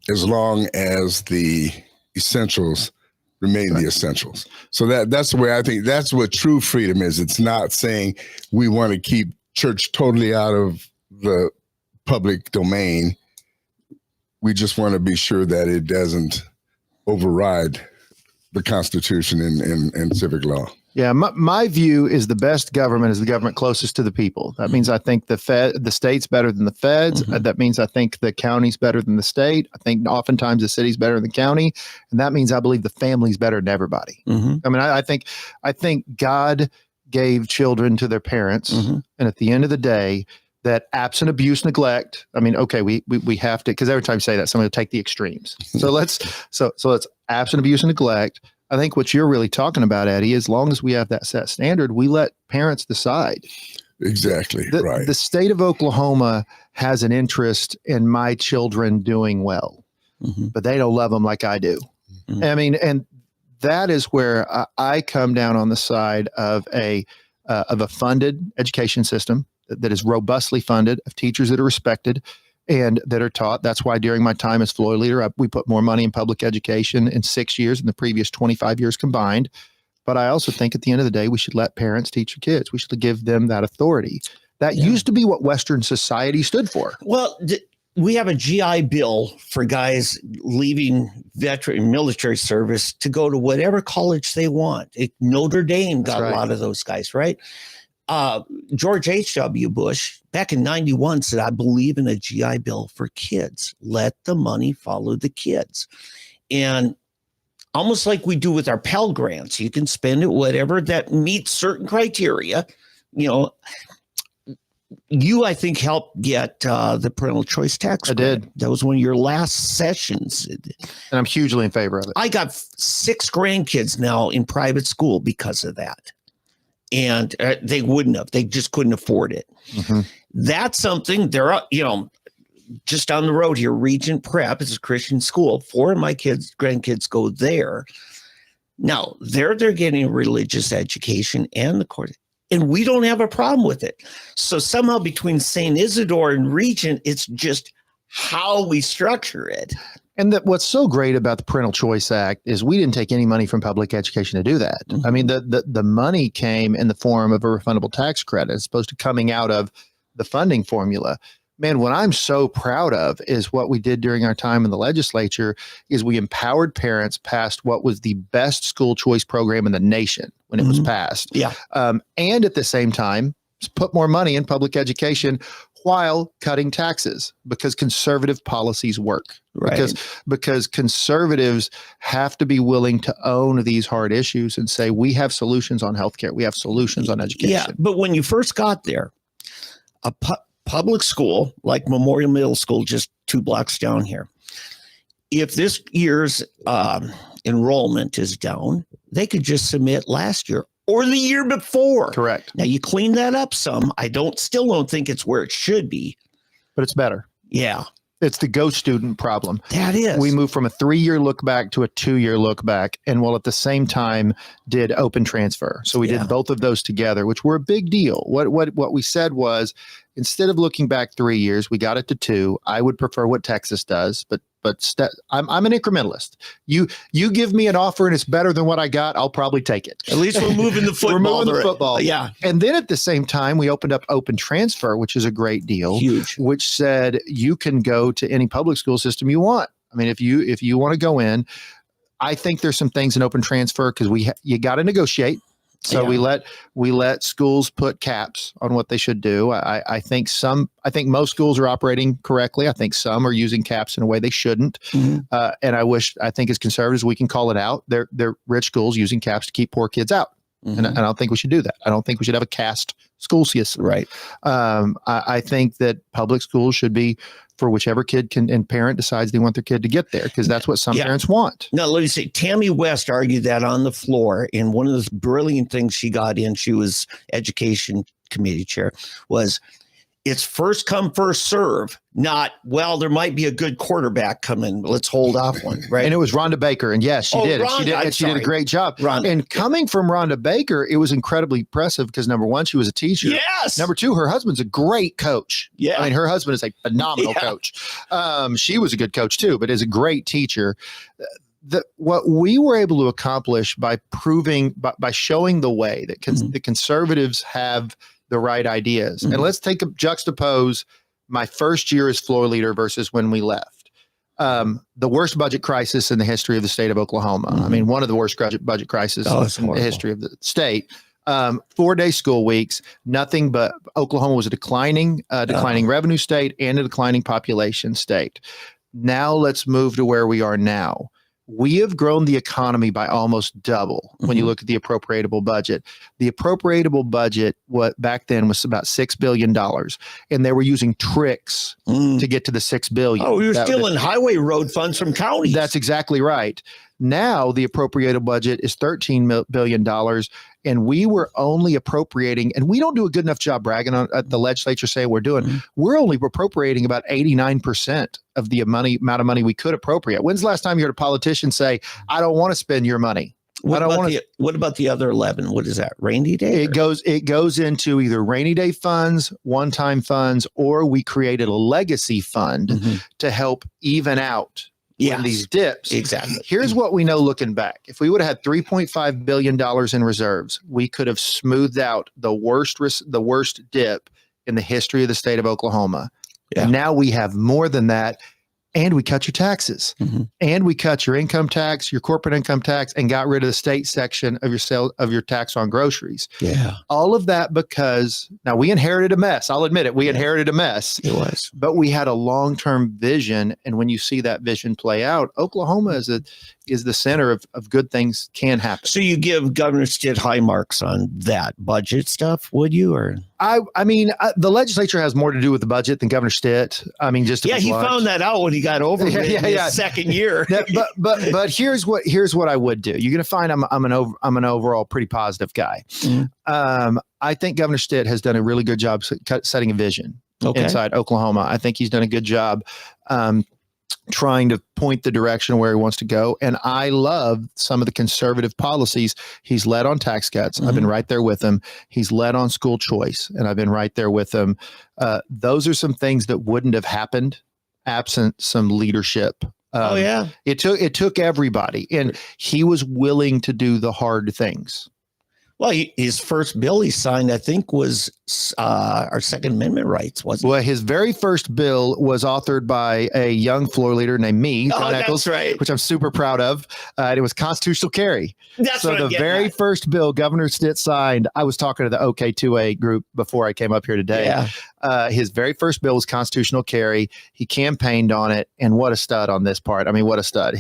Speaker 3: as long as the essentials remain the essentials. So that's the way I think that's what true freedom is. It's not saying we want to keep church totally out of the public domain. We just want to be sure that it doesn't override the Constitution and civic law.
Speaker 2: Yeah, my view is the best government is the government closest to the people. That means I think the state's better than the feds.
Speaker 1: Mhm.
Speaker 2: That means I think the county's better than the state. I think oftentimes the city's better than the county, and that means I believe the family's better than everybody.
Speaker 1: Mhm.
Speaker 2: I mean, I think God gave children to their parents,
Speaker 1: Mhm.
Speaker 2: and at the end of the day, that absent abuse, neglect. I mean, okay, we have to, because every time you say that, somebody will take the extremes. So let's absent abuse and neglect. I think what you're really talking about, Eddie, as long as we have that set standard, we let parents decide.
Speaker 3: Exactly. Right.
Speaker 2: The state of Oklahoma has an interest in my children doing well,
Speaker 1: Mhm.
Speaker 2: but they don't love them like I do.
Speaker 1: Mhm.
Speaker 2: I mean, and that is where I come down on the side of a funded education system that is robustly funded, of teachers that are respected and that are taught. That's why during my time as floor leader, we put more money in public education in 6 years than the previous 25 years combined. But I also think at the end of the day, we should let parents teach their kids. We should give them that authority. That used to be what Western society stood for.
Speaker 1: Well, we have a GI Bill for guys leaving veteran military service to go to whatever college they want. Notre Dame got
Speaker 2: That's right.
Speaker 1: a lot of those guys, right? George H.W. Bush back in 91 said, I believe in a GI Bill for kids. Let the money follow the kids. And almost like we do with our Pell Grants, you can spend it whatever that meets certain criteria. You, I think, helped get the parental choice tax credit.
Speaker 2: Did.
Speaker 1: That was one of your last sessions.
Speaker 2: And I'm hugely in favor of it.
Speaker 1: I got 6 grandkids now in private school because of that. And they wouldn't have. They just couldn't afford it.
Speaker 2: Mm-hmm.
Speaker 1: That's something just down the road here, Regent Prep is a Christian school. 4 of my grandkids go there. Now, they're getting a religious education and the court. And we don't have a problem with it. So somehow between St. Isidore and Regent, it's just how we structure it.
Speaker 2: And what's so great about the Parental Choice Act is we didn't take any money from public education to do that. Mm-hmm. I mean, the money came in the form of a refundable tax credit as opposed to coming out of the funding formula. Man, what I'm so proud of is what we did during our time in the legislature is we empowered parents past what was the best school choice program in the nation when it was passed.
Speaker 1: Yeah.
Speaker 2: And at the same time, put more money in public education while cutting taxes because conservative policies work.
Speaker 1: Right.
Speaker 2: Because conservatives have to be willing to own these hard issues and say, we have solutions on healthcare. We have solutions on education.
Speaker 1: Yeah, but when you first got there, a public school like Memorial Middle School, just 2 blocks down here, if this year's enrollment is down, they could just submit last year or the year before.
Speaker 2: Correct.
Speaker 1: Now you clean that up some. I still don't think it's where it should be,
Speaker 2: but it's better.
Speaker 1: Yeah.
Speaker 2: It's the go student problem.
Speaker 1: That is.
Speaker 2: We moved from a 3-year look back to a 2-year look back, and while at the same time did open transfer. So we did both of those together, which were a big deal. What we said was, instead of looking back 3 years, we got it to 2. I would prefer what Texas does, but I'm an incrementalist. You give me an offer and it's better than what I got, I'll probably take it.
Speaker 1: At least we're moving the football.
Speaker 2: We're moving the football.
Speaker 1: Yeah.
Speaker 2: And then at the same time, we opened up open transfer, which is a great deal.
Speaker 1: Huge.
Speaker 2: Which said you can go to any public school system you want. I mean, if you want to go in, I think there's some things in open transfer because you got to negotiate. So we let schools put caps on what they should do. I think most schools are operating correctly. I think some are using caps in a way they shouldn't. Mm-hmm. And I think as conservatives, we can call it out. They're rich schools using caps to keep poor kids out. Mm-hmm. And I don't think we should do that. I don't think we should have a caste school system.
Speaker 1: Right.
Speaker 2: I think that public schools should be for whichever kid and parent decides they want their kid to get there, because that's what some parents want.
Speaker 1: Now, let me say, Tammy West argued that on the floor, and one of the brilliant things she got in, she was education committee chair, was it's first come, first serve, not, well, there might be a good quarterback coming. Let's hold off one, right?
Speaker 2: And it was Rhonda Baker, and yes, she did.
Speaker 1: Rhonda,
Speaker 2: she did a great job.
Speaker 1: Rhonda.
Speaker 2: And coming from Rhonda Baker, it was incredibly impressive because number one, she was a teacher.
Speaker 1: Yes.
Speaker 2: Number two, her husband's a great coach.
Speaker 1: Yeah.
Speaker 2: I mean, her husband is a phenomenal coach. She was a good coach too, but is a great teacher. What we were able to accomplish by by showing the way that the conservatives have the right ideas. Mm-hmm. And let's juxtapose my first year as floor leader versus when we left. The worst budget crisis in the history of the state of Oklahoma. Mm-hmm. I mean, one of the worst budget crises in the history of the state. 4-day school weeks, nothing but Oklahoma was a declining revenue state and a declining population state. Now let's move to where we are now. We have grown the economy by almost double when you look at the appropriatable budget. The appropriatable budget, what back then was about $6 billion, and they were using tricks to get to the $6 billion.
Speaker 1: Oh, you're stealing highway road funds from counties.
Speaker 2: That's exactly right. Now the appropriated budget is $13 billion, and we were only appropriating, and we don't do a good enough job bragging on the legislature saying we're doing. We're only appropriating about 89% of the amount of money we could appropriate. When's the last time you heard a politician say, "I don't want to spend your money"?
Speaker 1: What about the other 11? What is that? Rainy day?
Speaker 2: It goes into either rainy day funds, one-time funds, or we created a legacy fund to help even out these dips.
Speaker 1: Exactly.
Speaker 2: Here's what we know looking back. If we would have had $3.5 billion in reserves, we could have smoothed out the worst dip in the history of the state of Oklahoma. Yeah. And now we have more than that. and we cut your taxes, and we cut your income tax, your corporate income tax, and got rid of the state section of your tax on groceries.
Speaker 1: Yeah.
Speaker 2: All of that because now we inherited a mess. I'll admit it. We inherited a mess.
Speaker 1: It was.
Speaker 2: But we had a long-term vision. And when you see that vision play out, Oklahoma is the center of good things can happen.
Speaker 1: So you give Governor Stitt high marks on that budget stuff, would you? Or
Speaker 2: I mean, the legislature has more to do with the budget than Governor Stitt. I mean, just to be
Speaker 1: he
Speaker 2: blunt.
Speaker 1: found that out when he got over it in his second year.
Speaker 2: but here's what I would do. You're going to find I'm an overall pretty positive guy. I think Governor Stitt has done a really good job setting a vision inside Oklahoma. I think he's done a good job trying to point the direction where he wants to go. And I love some of the conservative policies he's led on tax cuts. I've been right there with him. He's led on school choice, and I've been right there with him. Those are some things that wouldn't have happened absent some leadership. It took everybody, and he was willing to do the hard things.
Speaker 1: Well, his first bill he signed, I think, was our Second Amendment rights, wasn't it?
Speaker 2: Well, his very first bill was authored by a young floor leader named me, John Echols,
Speaker 1: right.
Speaker 2: which I'm super proud of. It was constitutional carry.
Speaker 1: That's
Speaker 2: so the very first bill Governor Stitt signed, I was talking to the OK2A group before I came up here today.
Speaker 1: Yeah.
Speaker 2: His very first bill was constitutional carry. He campaigned on it, and what a stud on this part. I mean, what a stud.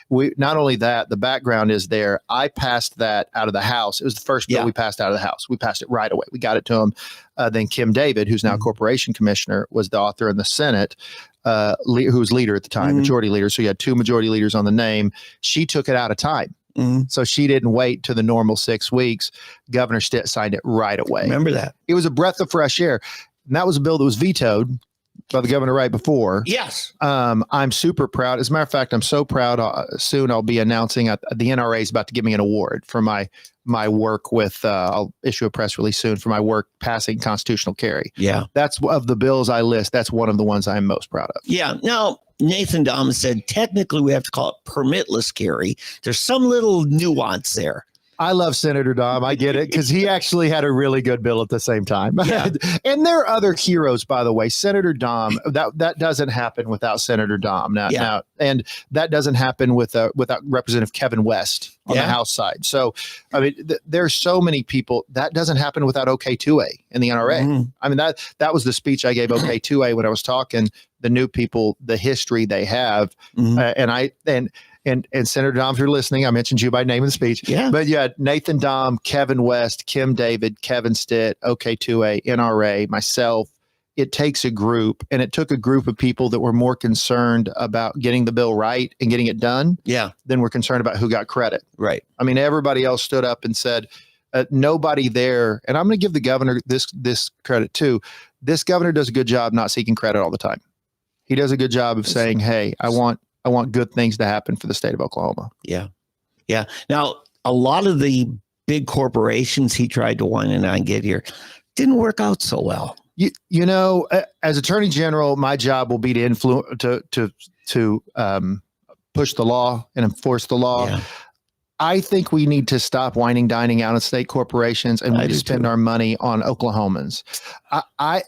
Speaker 2: Not only that, the background is there. I passed that out of the House. It was the first bill we passed out of the House. We passed it right away. We got it to him. Then Kim David, who's now corporation commissioner, was the author in the Senate, who was leader at the time, majority leader. So you had two majority leaders on the name. She took it out of time. So she didn't wait to the normal 6 weeks. Governor Stitt signed it right away.
Speaker 1: Remember that.
Speaker 2: It was a breath of fresh air. And that was a bill that was vetoed by the governor right before.
Speaker 1: Yes.
Speaker 2: I'm super proud. As a matter of fact, I'm so proud. Soon I'll be announcing the NRA is about to give me an award for my work with, I'll issue a press release soon for my work passing constitutional carry.
Speaker 1: Yeah.
Speaker 2: That's of the bills I list. That's one of the ones I'm most proud of.
Speaker 1: Yeah. Now, Nathan Dahman said, technically we have to call it permitless carry. There's some little nuance there.
Speaker 2: I love Senator Dom. I get it because he actually had a really good bill at the same time.
Speaker 1: Yeah.
Speaker 2: And there are other heroes, by the way. Senator Dom, that doesn't happen without Senator Dom. Now, and that doesn't happen without Representative Kevin West on the House side. So, I mean, there's so many people. That doesn't happen without OK2A in the NRA. I mean, that was the speech I gave OK2A when I was talking the new people, the history they have. And Senator Dom, if you're listening, I mentioned you by name in the speech.
Speaker 1: Yeah.
Speaker 2: But you had Nathan Dom, Kevin West, Kim David, Kevin Stitt, OK2A, NRA, myself. It takes a group, and it took a group of people that were more concerned about getting the bill right and getting it done than were concerned about who got credit.
Speaker 1: Right.
Speaker 2: I mean, everybody else stood up and said, nobody there, and I'm going to give the governor this credit too. This governor does a good job not seeking credit all the time. He does a good job of saying, hey, I want good things to happen for the state of Oklahoma.
Speaker 1: Yeah. Yeah. Now, a lot of the big corporations he tried to wine and dine get here didn't work out so well.
Speaker 2: You know, as Attorney General, my job will be to influence, to push the law and enforce the law. Yeah. I think we need to stop whining, dining out of state corporations, and we need to spend our money on Oklahomans.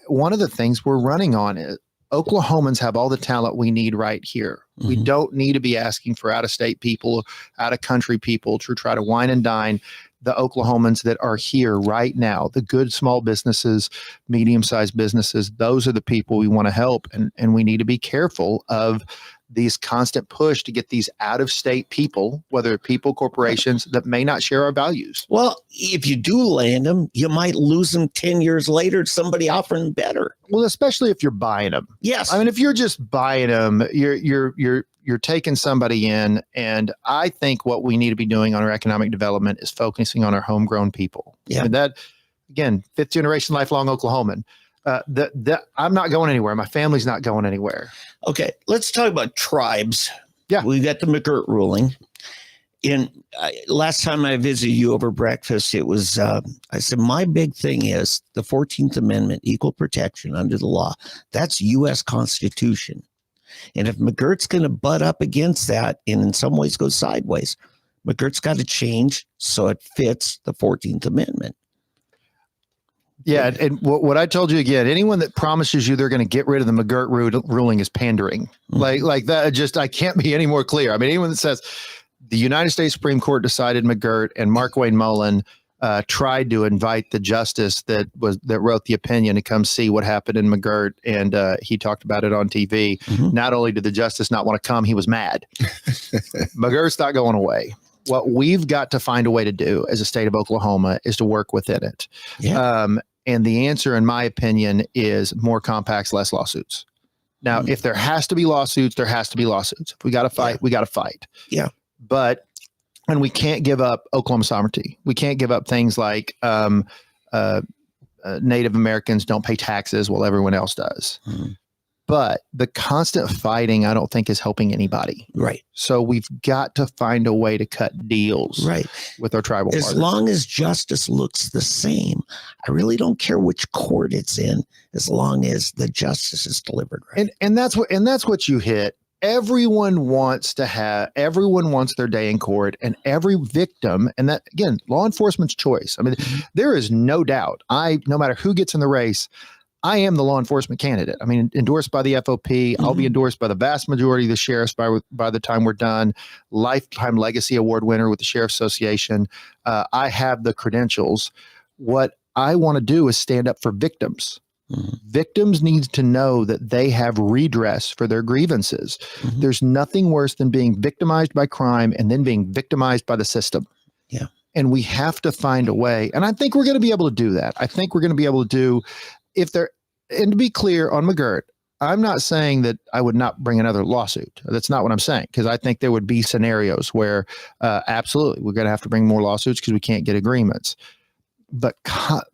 Speaker 2: One of the things we're running on is Oklahomans have all the talent we need right here. We don't need to be asking for out-of-state people, out-of-country people to try to wine and dine the Oklahomans that are here right now, the good small businesses, medium-sized businesses. Those are the people we want to help, and we need to be careful of these constant push to get these out-of-state people, whether people, corporations, that may not share our values.
Speaker 1: Well, if you do land them, you might lose them 10 years later to somebody offering better.
Speaker 2: Well, especially if you're buying them.
Speaker 1: Yes.
Speaker 2: I mean, if you're just buying them, you're taking somebody in. And I think what we need to be doing on our economic development is focusing on our homegrown people.
Speaker 1: Yeah.
Speaker 2: And that, again, fifth generation lifelong Oklahoman. I'm not going anywhere. My family's not going anywhere.
Speaker 1: Okay, let's talk about tribes.
Speaker 2: Yeah.
Speaker 1: We got the McGirt ruling. Last time I visited you over breakfast, it was, I said, my big thing is the 14th Amendment, equal protection under the law. That's U.S. Constitution. And if McGirt's going to butt up against that and in some ways go sideways, McGirt's got to change so it fits the 14th Amendment.
Speaker 2: Yeah, and what I told you again, anyone that promises you they're going to get rid of the McGirt ruling is pandering. Like that. Just I can't be any more clear. I mean, anyone that says the United States Supreme Court decided McGirt and Mark Wayne Mullen tried to invite the justice that wrote the opinion to come see what happened in McGirt, and he talked about it on TV. Not only did the justice not want to come, he was mad. McGirt's not going away. What we've got to find a way to do as a state of Oklahoma is to work within it.
Speaker 1: Yeah.
Speaker 2: And the answer, in my opinion, is more compacts, less lawsuits. Now, if there has to be lawsuits, there has to be lawsuits. If we got to fight, we got to fight.
Speaker 1: Yeah.
Speaker 2: But, and we can't give up Oklahoma sovereignty. We can't give up things like Native Americans don't pay taxes while everyone else does. But the constant fighting, I don't think, is helping anybody.
Speaker 1: Right.
Speaker 2: So we've got to find a way to cut deals with our tribal partners.
Speaker 1: As long as justice looks the same, I really don't care which court it's in, as long as the justice is delivered right.
Speaker 2: And that's what you hit. Everyone wants their day in court, and every victim, and that, again, law enforcement's choice. I mean, there is no doubt. No matter who gets in the race, I am the law enforcement candidate. I mean, endorsed by the FOP. I'll be endorsed by the vast majority of the sheriffs by the time we're done. Lifetime Legacy Award winner with the Sheriff's Association. I have the credentials. What I want to do is stand up for victims. Victims need to know that they have redress for their grievances. There's nothing worse than being victimized by crime and then being victimized by the system.
Speaker 1: Yeah.
Speaker 2: And we have to find a way. And I think we're going to be able to do that. I think we're going to be able to do, and to be clear on McGirt, I'm not saying that I would not bring another lawsuit. That's not what I'm saying, because I think there would be scenarios where absolutely we're going to have to bring more lawsuits because we can't get agreements. But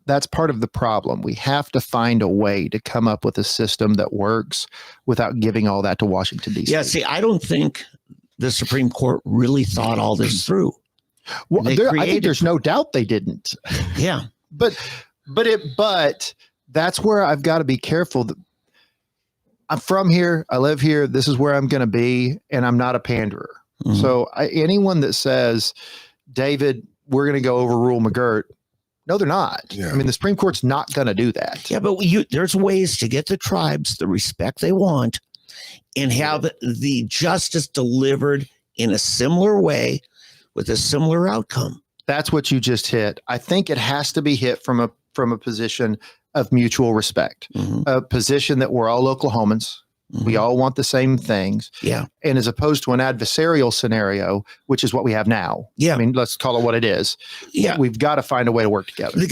Speaker 2: that's part of the problem. We have to find a way to come up with a system that works without giving all that to Washington, D.C.
Speaker 1: Yeah, see, I don't think the Supreme Court really thought all this through.
Speaker 2: Well, I think there's no doubt they didn't.
Speaker 1: Yeah.
Speaker 2: But that's where I've got to be careful. I'm from here. I live here. This is where I'm going to be, and I'm not a panderer. So anyone that says, David, we're going to go overrule McGirt, no, they're not. Yeah. I mean, the Supreme Court's not going to do that.
Speaker 1: Yeah, but there's ways to get the tribes the respect they want and have the justice delivered in a similar way with a similar outcome.
Speaker 2: That's what you just hit. I think it has to be hit from a position of mutual respect, a position that we're all Oklahomans. We all want the same things. Yeah. And as opposed to an adversarial scenario, which is what we have now. Yeah. I mean, let's call it what it is. Yeah. We've got to find a way to work together.
Speaker 3: We've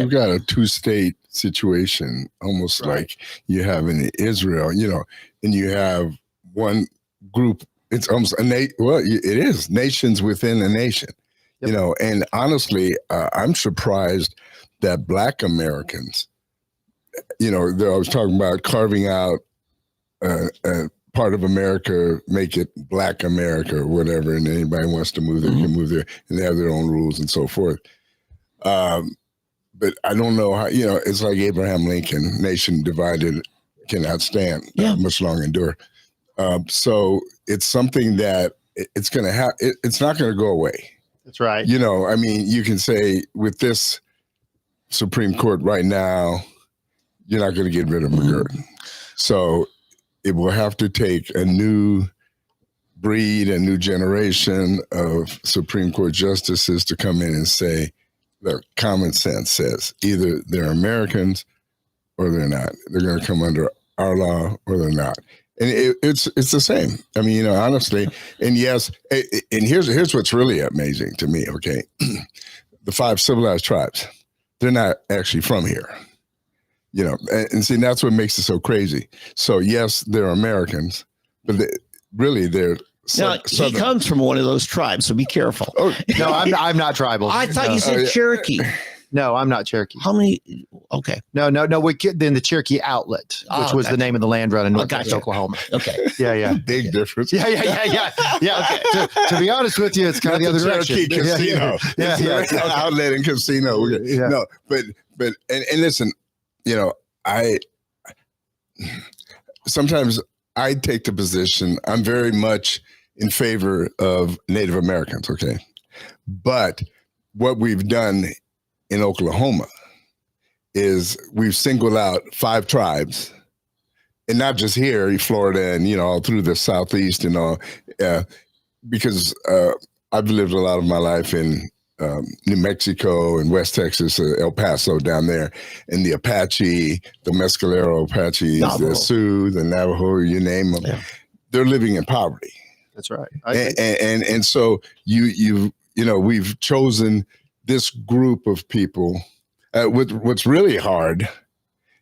Speaker 3: got a two-state situation, almost like you have in Israel, and you have one group. It's almost it is nations within a nation, and honestly, I'm surprised that Black Americans, I was talking about carving out part of America, make it Black America or whatever, and anybody wants to move there can move there, and they have their own rules and so forth. But I don't know how, it's like Abraham Lincoln, nation divided cannot stand, much long endure. So it's something that it's going to have, it's not going to go away.
Speaker 2: That's right.
Speaker 3: I mean, you can say with this Supreme Court right now, you're not going to get rid of McGirt. So it will have to take a new breed, a new generation of Supreme Court justices to come in and say, look, common sense says either they're Americans or they're not. They're going to come under our law or they're not. And it's the same. I mean, honestly, and yes, and here's what's really amazing to me, okay? The 5 civilized tribes, they're not actually from here. And see, that's what makes it so crazy. So yes, they're Americans, but they're
Speaker 1: now, he comes from one of those tribes, so be careful.
Speaker 2: Oh, no, I'm not tribal.
Speaker 1: I thought you said Cherokee.
Speaker 2: No, I'm not Cherokee.
Speaker 1: How many? Okay.
Speaker 2: No. We're in the Cherokee Outlet, which was the name of the land run in Northwest Oklahoma.
Speaker 1: Okay.
Speaker 2: Yeah.
Speaker 3: Big difference.
Speaker 2: Yeah. Okay. To be honest with you, it's kind of the other direction.
Speaker 3: Cherokee Casino. Yeah. Outlet and casino. Yeah. No, but listen, sometimes I take the position, I'm very much in favor of Native Americans, okay? But what we've done in Oklahoma is we've singled out 5 tribes, and not just here in Florida and, all through the Southeast and all, because I've lived a lot of my life in New Mexico and West Texas, El Paso down there, and the Apache, the Mescalero Apaches,
Speaker 1: Navajo.
Speaker 3: the Sioux, the Navajo, you name them, they're living in poverty.
Speaker 2: That's right.
Speaker 3: And so we've chosen this group of people. What's really hard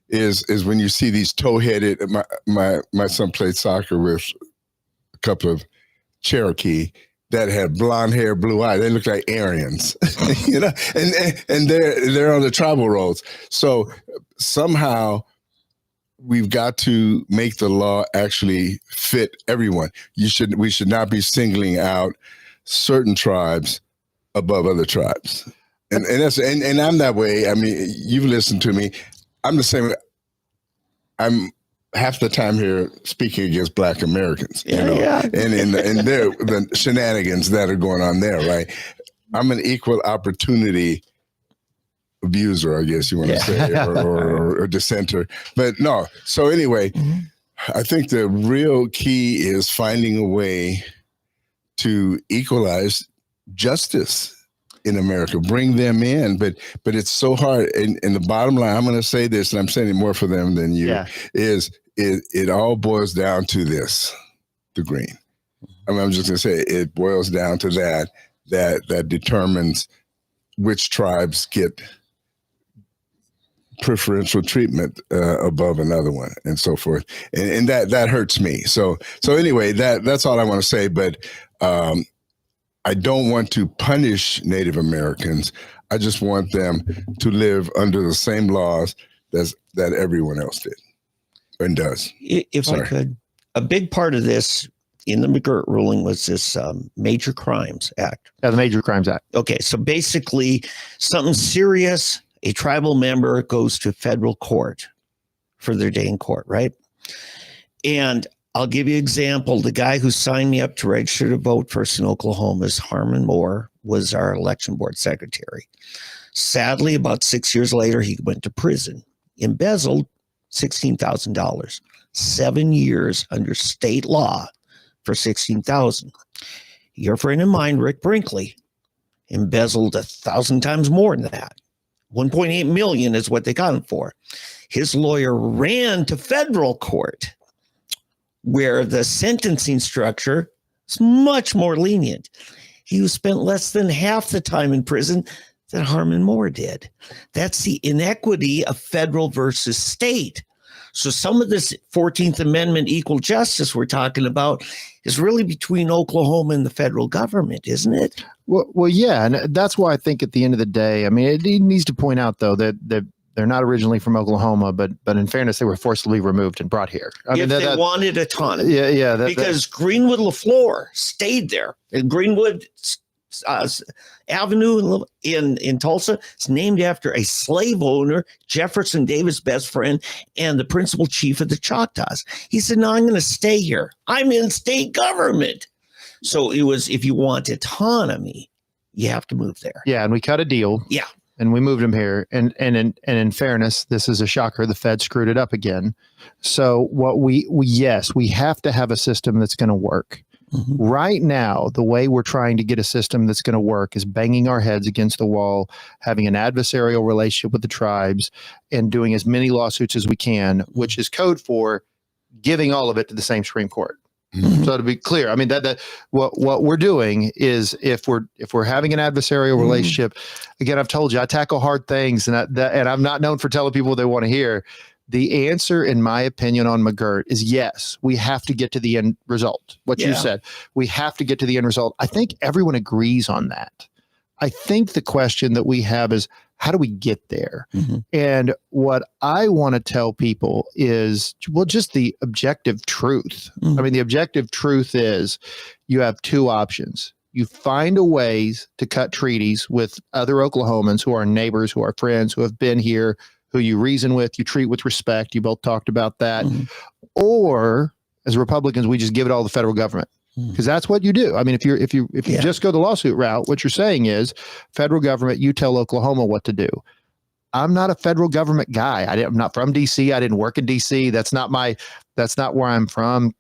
Speaker 3: is when you see these toe-headed. My son played soccer with a couple of Cherokee that had blonde hair, blue eyes. They look like Aryans, and they're on the tribal roads. So somehow we've got to make the law actually fit everyone. We should not be singling out certain tribes above other tribes. And I'm that way. I mean, you've listened to me. I'm the same. I'm half the time here speaking against Black Americans, and the shenanigans that are going on there, right? I'm an equal opportunity abuser, I guess you want to say, or dissenter. But no. So anyway, I think the real key is finding a way to equalize justice in America, bring them in, but it's so hard. And the bottom line, I'm going to say this, and I'm saying it more for them than you, is it all boils down to this, the green. I mean, I'm just going to say it boils down to that determines which tribes get preferential treatment above another one, and so forth. And that hurts me. So anyway, that's all I want to say. But I don't want to punish Native Americans. I just want them to live under the same laws that everyone else did and does.
Speaker 1: If I could, a big part of this in the McGirt ruling was this Major Crimes Act.
Speaker 2: Yeah, the Major Crimes Act.
Speaker 1: Okay, so basically something serious, a tribal member goes to federal court for their day in court, right? And I'll give you an example. The guy who signed me up to register to vote first in Oklahoma is Harmon Moore, was our election board secretary. Sadly, about 6 years later, he went to prison, embezzled $16,000, 7 years under state law for $16,000. Your friend of mine, Rick Brinkley, embezzled 1,000 times more than that. 1.8 million is what they got him for. His lawyer ran to federal court, where the sentencing structure is much more lenient. He spent less than half the time in prison that Harmon Moore did. That's the inequity of federal versus state. So some of this 14th Amendment equal justice we're talking about is really between Oklahoma and the federal government, isn't it?
Speaker 2: Well, yeah. And that's why I think at the end of the day, I mean, it needs to point out, though, that they're not originally from Oklahoma, but in fairness, they were forcibly removed and brought here. I mean, they
Speaker 1: wanted autonomy.
Speaker 2: Yeah.
Speaker 1: Because Greenwood LaFleur stayed there. And Greenwood Avenue in Tulsa is named after a slave owner, Jefferson Davis' best friend, and the principal chief of the Choctaws. He said, no, I'm going to stay here. I'm in state government. So it was, if you want autonomy, you have to move there.
Speaker 2: Yeah, and we cut a deal.
Speaker 1: Yeah.
Speaker 2: And we moved him here. And in fairness, this is a shocker. The Fed screwed it up again. So what we have to have a system that's going to work. Mm-hmm. Right now, the way we're trying to get a system that's going to work is banging our heads against the wall, having an adversarial relationship with the tribes, and doing as many lawsuits as we can, which is code for giving all of it to the same Supreme Court. Mm-hmm. So to be clear, I mean that what we're doing is if we're having an adversarial relationship, again, I've told you I tackle hard things, and I'm not known for telling people what they want to hear. The answer, in my opinion, on McGirt is yes, we have to get to the end result. What you said, we have to get to the end result. I think everyone agrees on that. I think the question that we have is, how do we get there? Mm-hmm. And what I want to tell people is, well, just the objective truth. Mm-hmm. I mean, the objective truth is you have two options. You find a ways to cut treaties with other Oklahomans who are neighbors, who are friends, who have been here, who you reason with, you treat with respect. You both talked about that. Mm-hmm. Or as Republicans, we just give it all to the federal government. Because that's what you do. I mean, if you just go the lawsuit route, what you're saying is, federal government, you tell Oklahoma what to do. I'm not a federal government guy. I'm not from DC. I didn't work in DC. That's not where I'm from.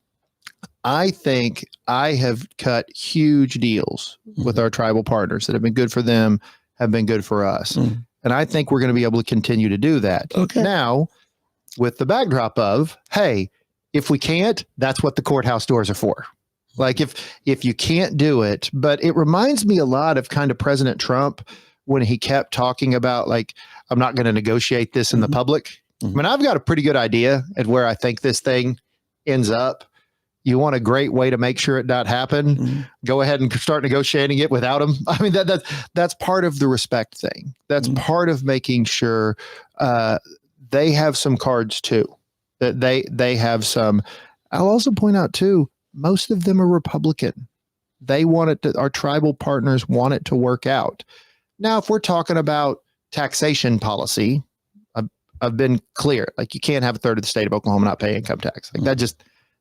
Speaker 2: I think I have cut huge deals with our tribal partners that have been good for them, have been good for us. And I think we're going to be able to continue to do that.
Speaker 1: Okay.
Speaker 2: Now, with the backdrop of, hey, if we can't, that's what the courthouse doors are for. Like if you can't do it, but it reminds me a lot of kind of President Trump when he kept talking about like, I'm not going to negotiate this in the public. I mean, I've got a pretty good idea at where I think this thing ends up. You want a great way to make sure it not happen. Go ahead and start negotiating it without him. I mean, that's part of the respect thing. That's part of making sure they have some cards too, that they have some. I'll also point out too, most of them are Republican. They want it to, our tribal partners want it to work out. Now, if we're talking about taxation policy, I've been clear, like you can't have a third of the state of Oklahoma not pay income tax. Like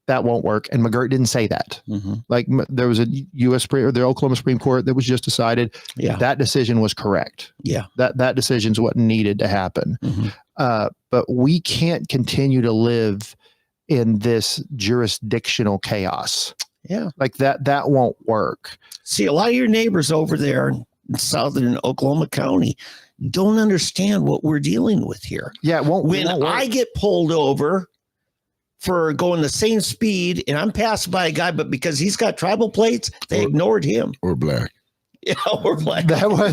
Speaker 2: that won't work. And McGirt didn't say that. Like there was a the Oklahoma Supreme Court that was just decided.
Speaker 1: Yeah.
Speaker 2: That decision was correct.
Speaker 1: Yeah.
Speaker 2: That decision's what needed to happen. But we can't continue to live in this jurisdictional chaos.
Speaker 1: Yeah.
Speaker 2: Like that won't work.
Speaker 1: See, a lot of your neighbors over there in southern Oklahoma County don't understand what we're dealing with here.
Speaker 2: Yeah. It won't.
Speaker 1: When
Speaker 2: it won't work.
Speaker 1: I get pulled over for going the same speed and I'm passed by a guy, but because he's got tribal plates, they ignored him.
Speaker 3: Or black.
Speaker 1: Yeah, we're black.
Speaker 2: That one.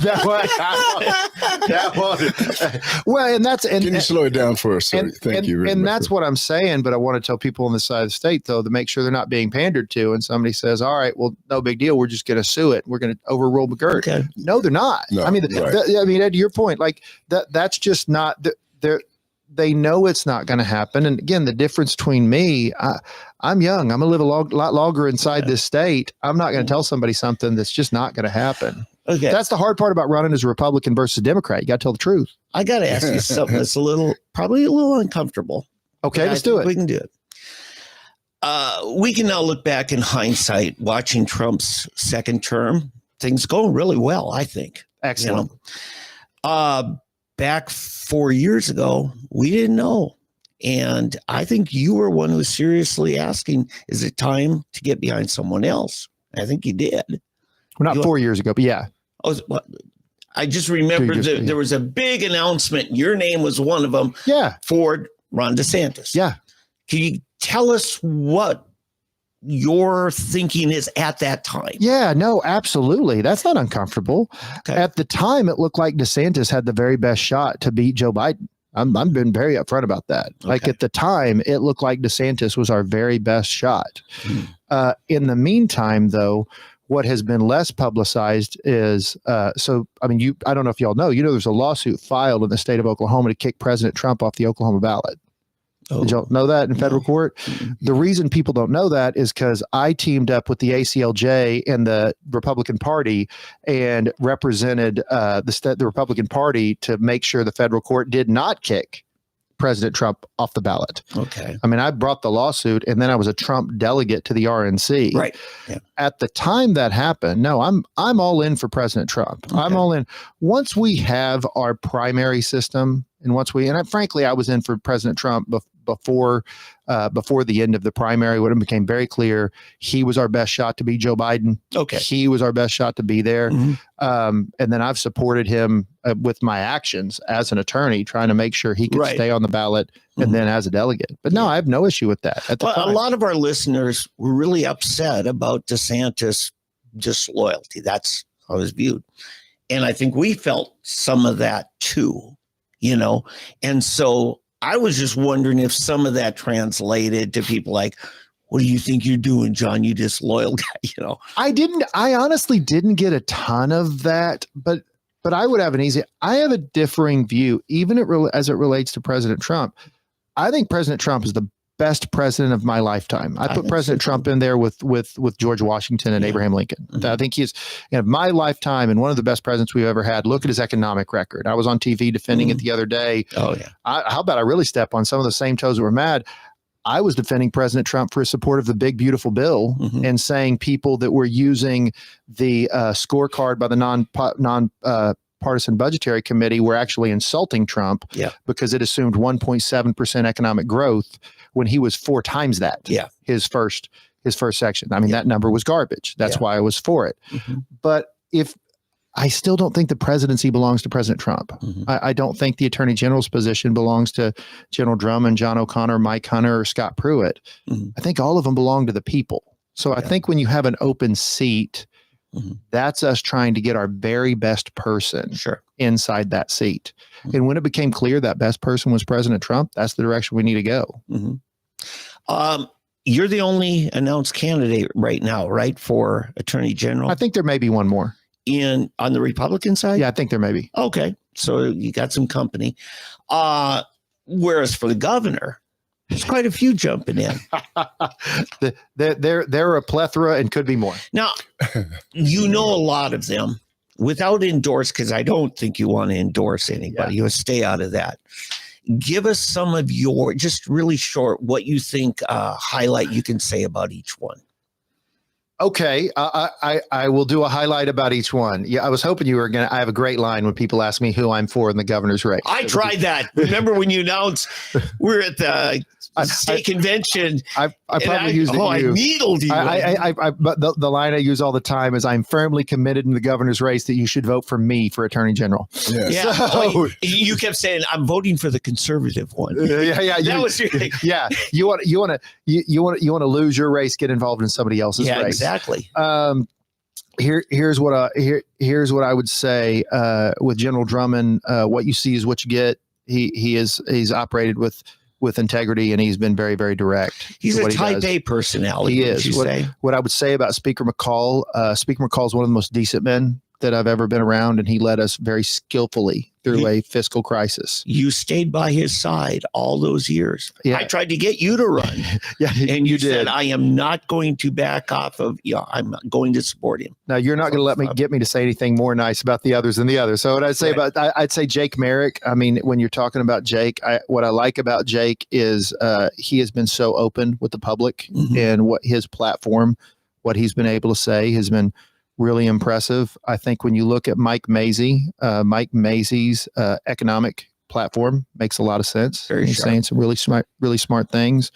Speaker 2: Well, and that's
Speaker 3: Can you slow it down for us, sir? Thank you.
Speaker 2: And that's what I'm saying. But I want to tell people on the side of the state, though, to make sure they're not being pandered to. And somebody says, "All right, well, no big deal. We're just going to sue it. We're going to overrule McGirt."
Speaker 1: Okay.
Speaker 2: No, they're not.
Speaker 3: No,
Speaker 2: I mean,
Speaker 3: right.
Speaker 2: I mean, Ed, to your point, like that's just not. They know it's not going to happen. And again, the difference between me, I'm young. I'm going to live a lot longer inside this state. I'm not going to tell somebody something that's just not going to happen.
Speaker 1: Okay.
Speaker 2: That's the hard part about running as a Republican versus Democrat. You got to tell the truth.
Speaker 1: I got to ask you something that's probably a little uncomfortable.
Speaker 2: Okay, let's do it.
Speaker 1: We can do it. We can now look back in hindsight, watching Trump's second term. Things going really well, I think.
Speaker 2: Excellent.
Speaker 1: You know? Back 4 years ago, we didn't know. And I think you were one who was seriously asking, is it time to get behind someone else? I think you did.
Speaker 2: Well, not 4 years ago, but yeah.
Speaker 1: I just remember there was a big announcement. Your name was one of them.
Speaker 2: Yeah.
Speaker 1: For Ron DeSantis.
Speaker 2: Yeah.
Speaker 1: Can you tell us what your thinking is at that time?
Speaker 2: Yeah, no, absolutely. That's not uncomfortable.
Speaker 1: Okay.
Speaker 2: At the time, it looked like DeSantis had the very best shot to beat Joe Biden. I'm been very upfront about that. Okay. Like at the time, it looked like DeSantis was our very best shot. In the meantime, though, what has been less publicized is, I don't know if y'all know, there's a lawsuit filed in the state of Oklahoma to kick President Trump off the Oklahoma ballot. Did y'all know that in federal court? The reason people don't know that is because I teamed up with the ACLJ and the Republican Party and represented the Republican Party to make sure the federal court did not kick President Trump off the ballot.
Speaker 1: Okay.
Speaker 2: I mean, I brought the lawsuit and then I was a Trump delegate to the RNC.
Speaker 1: Right. Yeah.
Speaker 2: At the time that happened, no, I'm all in for President Trump. Okay. I'm all in. Once we have our primary system and frankly, I was in for President Trump before the end of the primary, when it became very clear he was our best shot to beat Joe Biden. Okay. He was our best shot to be there. And then I've supported him with my actions as an attorney, trying to make sure he could stay on the ballot and then as a delegate. But no, I have no issue with that.
Speaker 1: A lot of our listeners were really upset about DeSantis' disloyalty. That's how it was viewed. And I think we felt some of that too, and so I was just wondering if some of that translated to people like, what do you think you're doing, John? You disloyal guy,
Speaker 2: I honestly didn't get a ton of that, but I would have I have a differing view, even as it relates to President Trump. I think President Trump is the best president of my lifetime. I put President Trump in there with George Washington and Abraham Lincoln. I think he's my lifetime and one of the best presidents we've ever had. Look at his economic record. I was on TV defending it the other day. Oh yeah. How about I really step on some of the same toes that were mad? I was defending President Trump for his support of the big, beautiful bill and saying people that were using the scorecard by the bipartisan budgetary committee were actually insulting Trump because it assumed 1.7% economic growth when he was 4 times that. His first section. I mean, that number was garbage. That's why I was for it. But I still don't think the presidency belongs to President Trump. I don't think the attorney general's position belongs to General Drummond, John O'Connor, Mike Hunter, or Scott Pruitt. I think all of them belong to the people. So I think when you have an open seat, that's us trying to get our very best person inside that seat. And when it became clear that best person was President Trump, that's the direction we need to go.
Speaker 1: You're the only announced candidate right now, right, for attorney general?
Speaker 2: I think there may be one more.
Speaker 1: On the Republican side?
Speaker 2: Yeah, I think there may be.
Speaker 1: Okay. So you got some company. Whereas for the governor, there's quite a few jumping in.
Speaker 2: There are a plethora and could be more.
Speaker 1: Now, you know a lot of them without endorse, because I don't think you want to endorse anybody. You stay out of that. Give us some of your, just really short, what you think highlight you can say about each one.
Speaker 2: Okay, I will do a highlight about each one. Yeah, I was hoping you were going to. I have a great line when people ask me who I'm for in the governor's race.
Speaker 1: I tried that. Remember when you announced we're at the state convention?
Speaker 2: I probably used it.
Speaker 1: I needled you.
Speaker 2: But the line I use all the time is, "I'm firmly committed in the governor's race that you should vote for me for attorney general."
Speaker 1: Yeah. So, you kept saying I'm voting for the conservative one.
Speaker 2: Yeah. You want to lose your race, get involved in somebody else's race.
Speaker 1: Exactly.
Speaker 2: Here's what I would say with General Drummond. What you see is what you get. He's operated with integrity, and he's been very, very direct.
Speaker 1: He's a type A personality.
Speaker 2: He is. What I would say about Speaker McCall, Speaker McCall is one of the most decent men that I've ever been around, and he led us very skillfully through a fiscal crisis.
Speaker 1: You stayed by his side all those years.
Speaker 2: Yeah.
Speaker 1: I tried to get you to run. And you said, I am not going to back off of, I'm going to support him.
Speaker 2: Now, you're not going to get me to say anything more nice about the others than the others. So what I'd say I'd say Jake Merrick. I mean, when you're talking about Jake, what I like about Jake is he has been so open with the public, and what his platform, what he's been able to say has been really impressive. I think when you look at Mike Mazzei's economic platform, makes a lot of sense. He's saying some really smart things.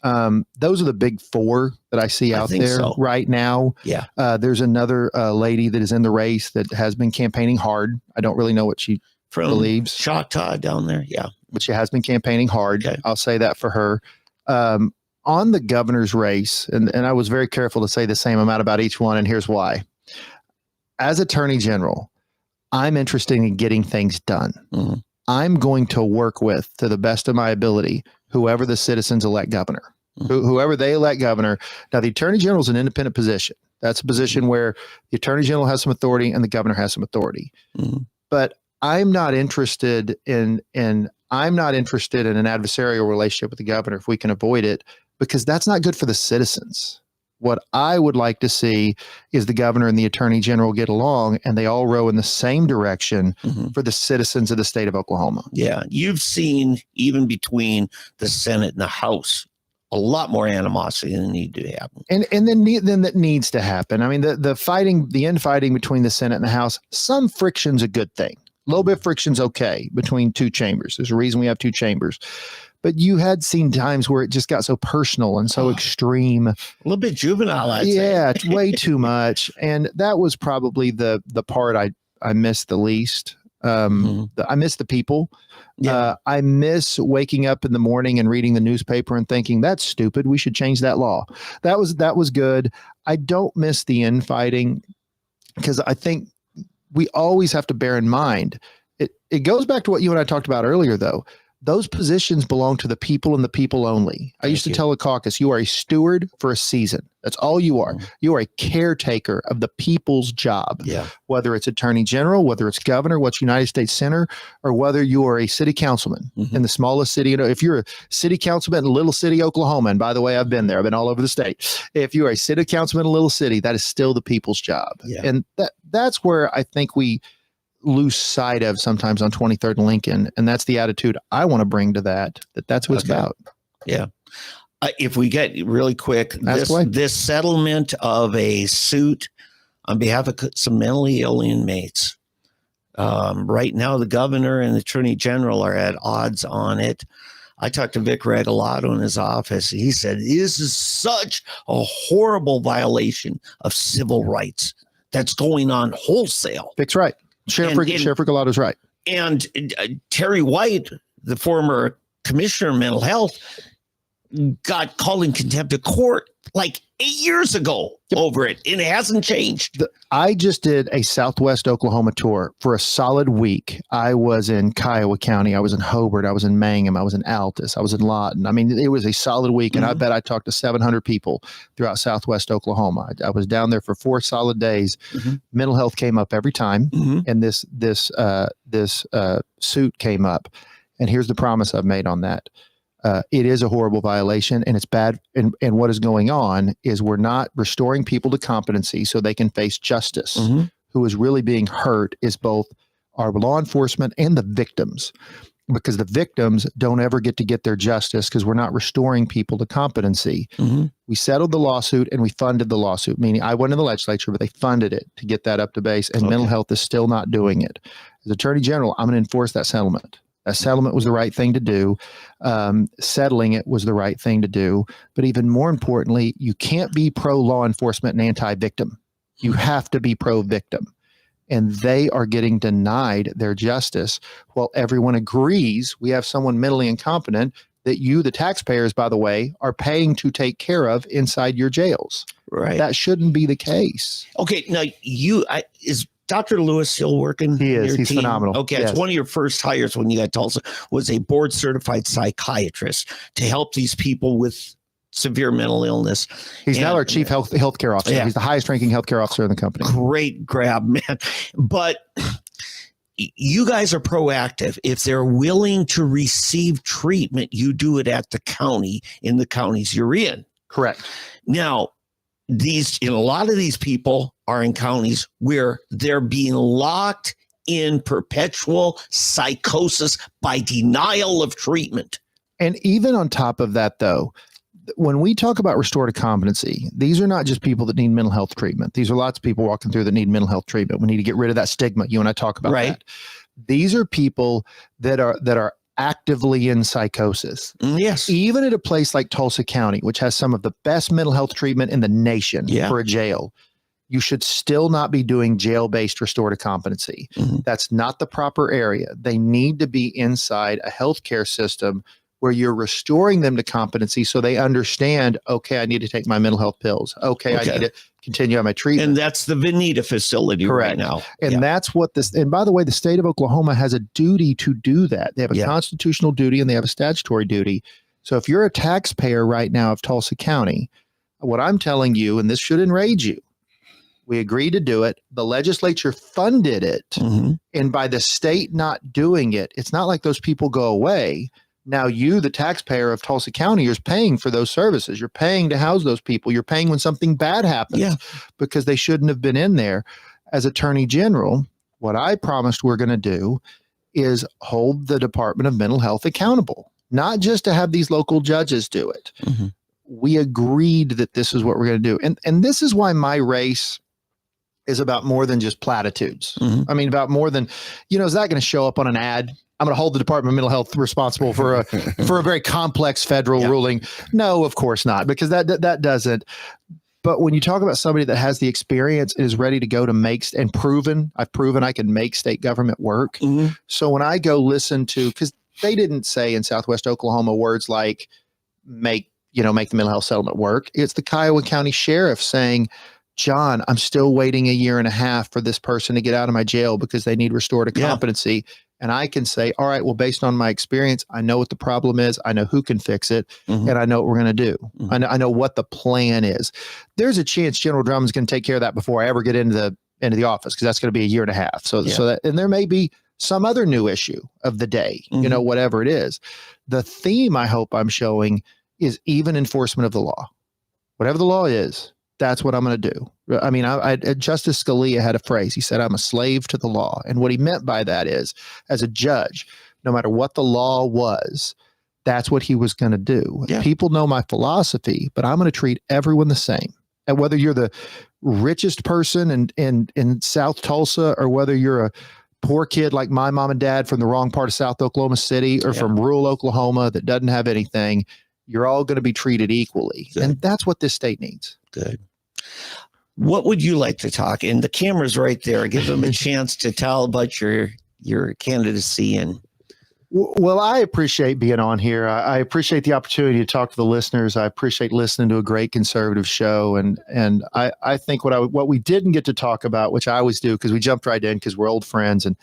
Speaker 2: Those are the big 4 that I see out there right now.
Speaker 1: Yeah.
Speaker 2: There's another lady that is in the race that has been campaigning hard. I don't really know what she believes.
Speaker 1: Choctaw down there. Yeah.
Speaker 2: But she has been campaigning hard. Okay. I'll say that for her. On the governor's race, and I was very careful to say the same amount about each one, and here's why. As Attorney General, I'm interested in getting things done. I'm going to work with, to the best of my ability, whoever the citizens elect governor, whoever they elect governor. Now, the Attorney General is an independent position. That's a position where the Attorney General has some authority and the governor has some authority. But I'm not interested in an adversarial relationship with the governor if we can avoid it, because that's not good for the citizens. What I would like to see is the governor and the attorney general get along, and they all row in the same direction for the citizens of the state of Oklahoma. Yeah.
Speaker 1: You've seen, even between the Senate and the House, a lot more animosity than need to happen. And
Speaker 2: then that needs to happen. I mean, the infighting between the Senate and the House, some friction's a good thing. A little bit of friction's okay between 2 chambers. There's a reason we have 2 chambers. But you had seen times where it just got so personal and so extreme.
Speaker 1: A little bit juvenile, I'd say.
Speaker 2: Yeah, it's way too much. And that was probably the part I missed the least. I miss the people. Yeah. I miss waking up in the morning and reading the newspaper and thinking, that's stupid. We should change that law. That was good. I don't miss the infighting, because I think we always have to bear in mind, it goes back to what you and I talked about earlier, though. Those positions belong to the people and the people only. I used to tell the caucus, you are a steward for a season. That's all you are. You are a caretaker of the people's job.
Speaker 1: Yeah.
Speaker 2: Whether it's attorney general, whether it's governor, what's United States Senator, or whether you are a city councilman in the smallest city. You know, if you're a city councilman in a little city, Oklahoma, and by the way, I've been there. I've been all over the state. If you're a city councilman in a little city, that is still the people's job. Yeah. And that's where I think we lose sight of sometimes on 23rd and Lincoln. And that's the attitude I want to bring to that's what it's about.
Speaker 1: Yeah. If we get really quick, this settlement of a suit on behalf of some mentally ill inmates, Right now, the governor and the attorney general are at odds on it. I talked to Vic Regalado in his office. He said, this is such a horrible violation of civil rights that's going on wholesale.
Speaker 2: Vic's right. Sheriff Regalado's right.
Speaker 1: And Terry White, the former commissioner of mental health, got called in contempt of court like 8 years ago over it, and it hasn't changed.
Speaker 2: I just did a Southwest Oklahoma tour for a solid week. I was in Kiowa County. I was in Hobart. I was in Mangum. I was in Altus. I was in Lawton. I mean, it was a solid week, and I bet I talked to 700 people throughout Southwest Oklahoma. I was down there for 4 solid days. Mental health came up every time, and this suit came up. And here's the promise I've made on that. It is a horrible violation, and it's bad. And what is going on is we're not restoring people to competency so they can face justice. Who is really being hurt is both our law enforcement and the victims, because the victims don't ever get to get their justice because we're not restoring people to competency. We settled the lawsuit and we funded the lawsuit, meaning I went in the legislature, but they funded it to get that up to base, and mental health is still not doing it. As Attorney General, I'm going to enforce that settlement. That settlement was the right thing to do. Settling it was the right thing to do. But even more importantly, you can't be pro-law enforcement and anti-victim. You have to be pro-victim. And they are getting denied their justice while everyone agrees we have someone mentally incompetent that you, the taxpayers, by the way, are paying to take care of inside your jails.
Speaker 1: Right.
Speaker 2: That shouldn't be the case.
Speaker 1: Okay. Now, is Dr. Lewis still working?
Speaker 2: He is. He's phenomenal.
Speaker 1: Okay. It's one of your first hires when you got Tulsa was a board certified psychiatrist to help these people with severe mental illness.
Speaker 2: He's now our chief healthcare officer. Yeah. He's the highest ranking healthcare officer in the company.
Speaker 1: Great grab, man. But you guys are proactive. If they're willing to receive treatment, you do it at the county in the counties you're in.
Speaker 2: Correct.
Speaker 1: Now, a lot of these people are in counties where they're being locked in perpetual psychosis by denial of treatment.
Speaker 2: And even on top of that, though, when we talk about restorative competency, these are not just people that need mental health treatment. These are lots of people walking through that need mental health treatment. We need to get rid of that stigma. You and I talk about that. These are people that are actively in psychosis.
Speaker 1: Yes.
Speaker 2: Even at a place like Tulsa County, which has some of the best mental health treatment in the nation for a jail, you should still not be doing jail-based restorative competency. That's not the proper area. They need to be inside a healthcare system where you're restoring them to competency so they understand, okay, I need to take my mental health pills. Okay. I need to continue on my treatment.
Speaker 1: And that's the Veneta facility right now.
Speaker 2: And that's what and by the way, the state of Oklahoma has a duty to do that. They have a constitutional duty and they have a statutory duty. So if you're a taxpayer right now of Tulsa County, what I'm telling you, and this should enrage you, we agreed to do it. The legislature funded it. And by the state not doing it, it's not like those people go away. Now you, the taxpayer of Tulsa County, is paying for those services. You're paying to house those people. You're paying when something bad happens because they shouldn't have been in there. As Attorney General, what I promised we're going to do is hold the Department of Mental Health accountable, not just to have these local judges do it. We agreed that this is what we're going to do. And this is why my race is about more than just platitudes. I mean, about more than, is that going to show up on an ad? I'm going to hold the Department of Mental Health responsible for a very complex federal ruling. No, of course not, because that doesn't. But when you talk about somebody that has the experience and is ready to go to I've proven I can make state government work. So when I go listen to, because they didn't say in Southwest Oklahoma words like make the mental health settlement work. It's the Kiowa County Sheriff saying, John, I'm still waiting a year and a half for this person to get out of my jail because they need restorative competency. And I can say, all right, well, based on my experience, I know what the problem is. I know who can fix it. And I know what we're going to do. I know what the plan is. There's a chance General Drummond's going to take care of that before I ever get into the office, because that's going to be a year and a half. So that, and there may be some other new issue of the day, whatever it is. The theme I hope I'm showing is even enforcement of the law. Whatever the law is, that's what I'm going to do. I mean, Justice Scalia had a phrase. He said, I'm a slave to the law. And what he meant by that is, as a judge, no matter what the law was, that's what he was going to do. People know my philosophy, but I'm going to treat everyone the same. And whether you're the richest person in South Tulsa, or whether you're a poor kid like my mom and dad from the wrong part of South Oklahoma City or from rural Oklahoma that doesn't have anything, you're all going to be treated equally.
Speaker 1: Good.
Speaker 2: And that's what this state needs.
Speaker 1: Good. What would you like to talk? And the camera's right there. Give them a chance to tell about your candidacy. And
Speaker 2: well, I appreciate being on here. I appreciate the opportunity to talk to the listeners. I appreciate listening to a great conservative show. And I think what we didn't get to talk about, which I always do because we jumped right in because we're old friends. And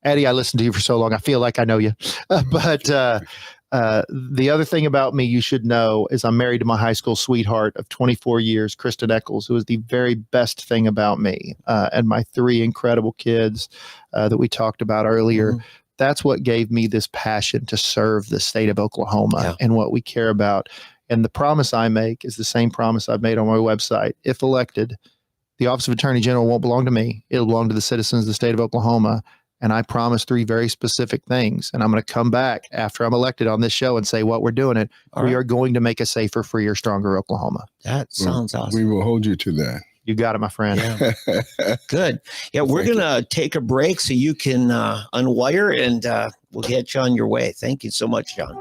Speaker 2: Eddie, I listened to you for so long. I feel like I know you. But the other thing about me you should know is I'm married to my high school sweetheart of 24 years, Kristen Echols, who is the very best thing about me, and my 3 incredible kids that we talked about earlier. Mm-hmm. That's what gave me this passion to serve the state of Oklahoma and what we care about. And the promise I make is the same promise I've made on my website. If elected, the Office of Attorney General won't belong to me. It'll belong to the citizens of the state of Oklahoma. And I promise 3 very specific things. And I'm going to come back after I'm elected on this show and say what we're doing it. We are going to make a safer, freer, stronger Oklahoma.
Speaker 1: That sounds awesome.
Speaker 3: We will hold you to that.
Speaker 2: You got it, my friend.
Speaker 1: Yeah. Good. Yeah, we're going to take a break so you can unwire, and we'll get you on your way. Thank you so much, John.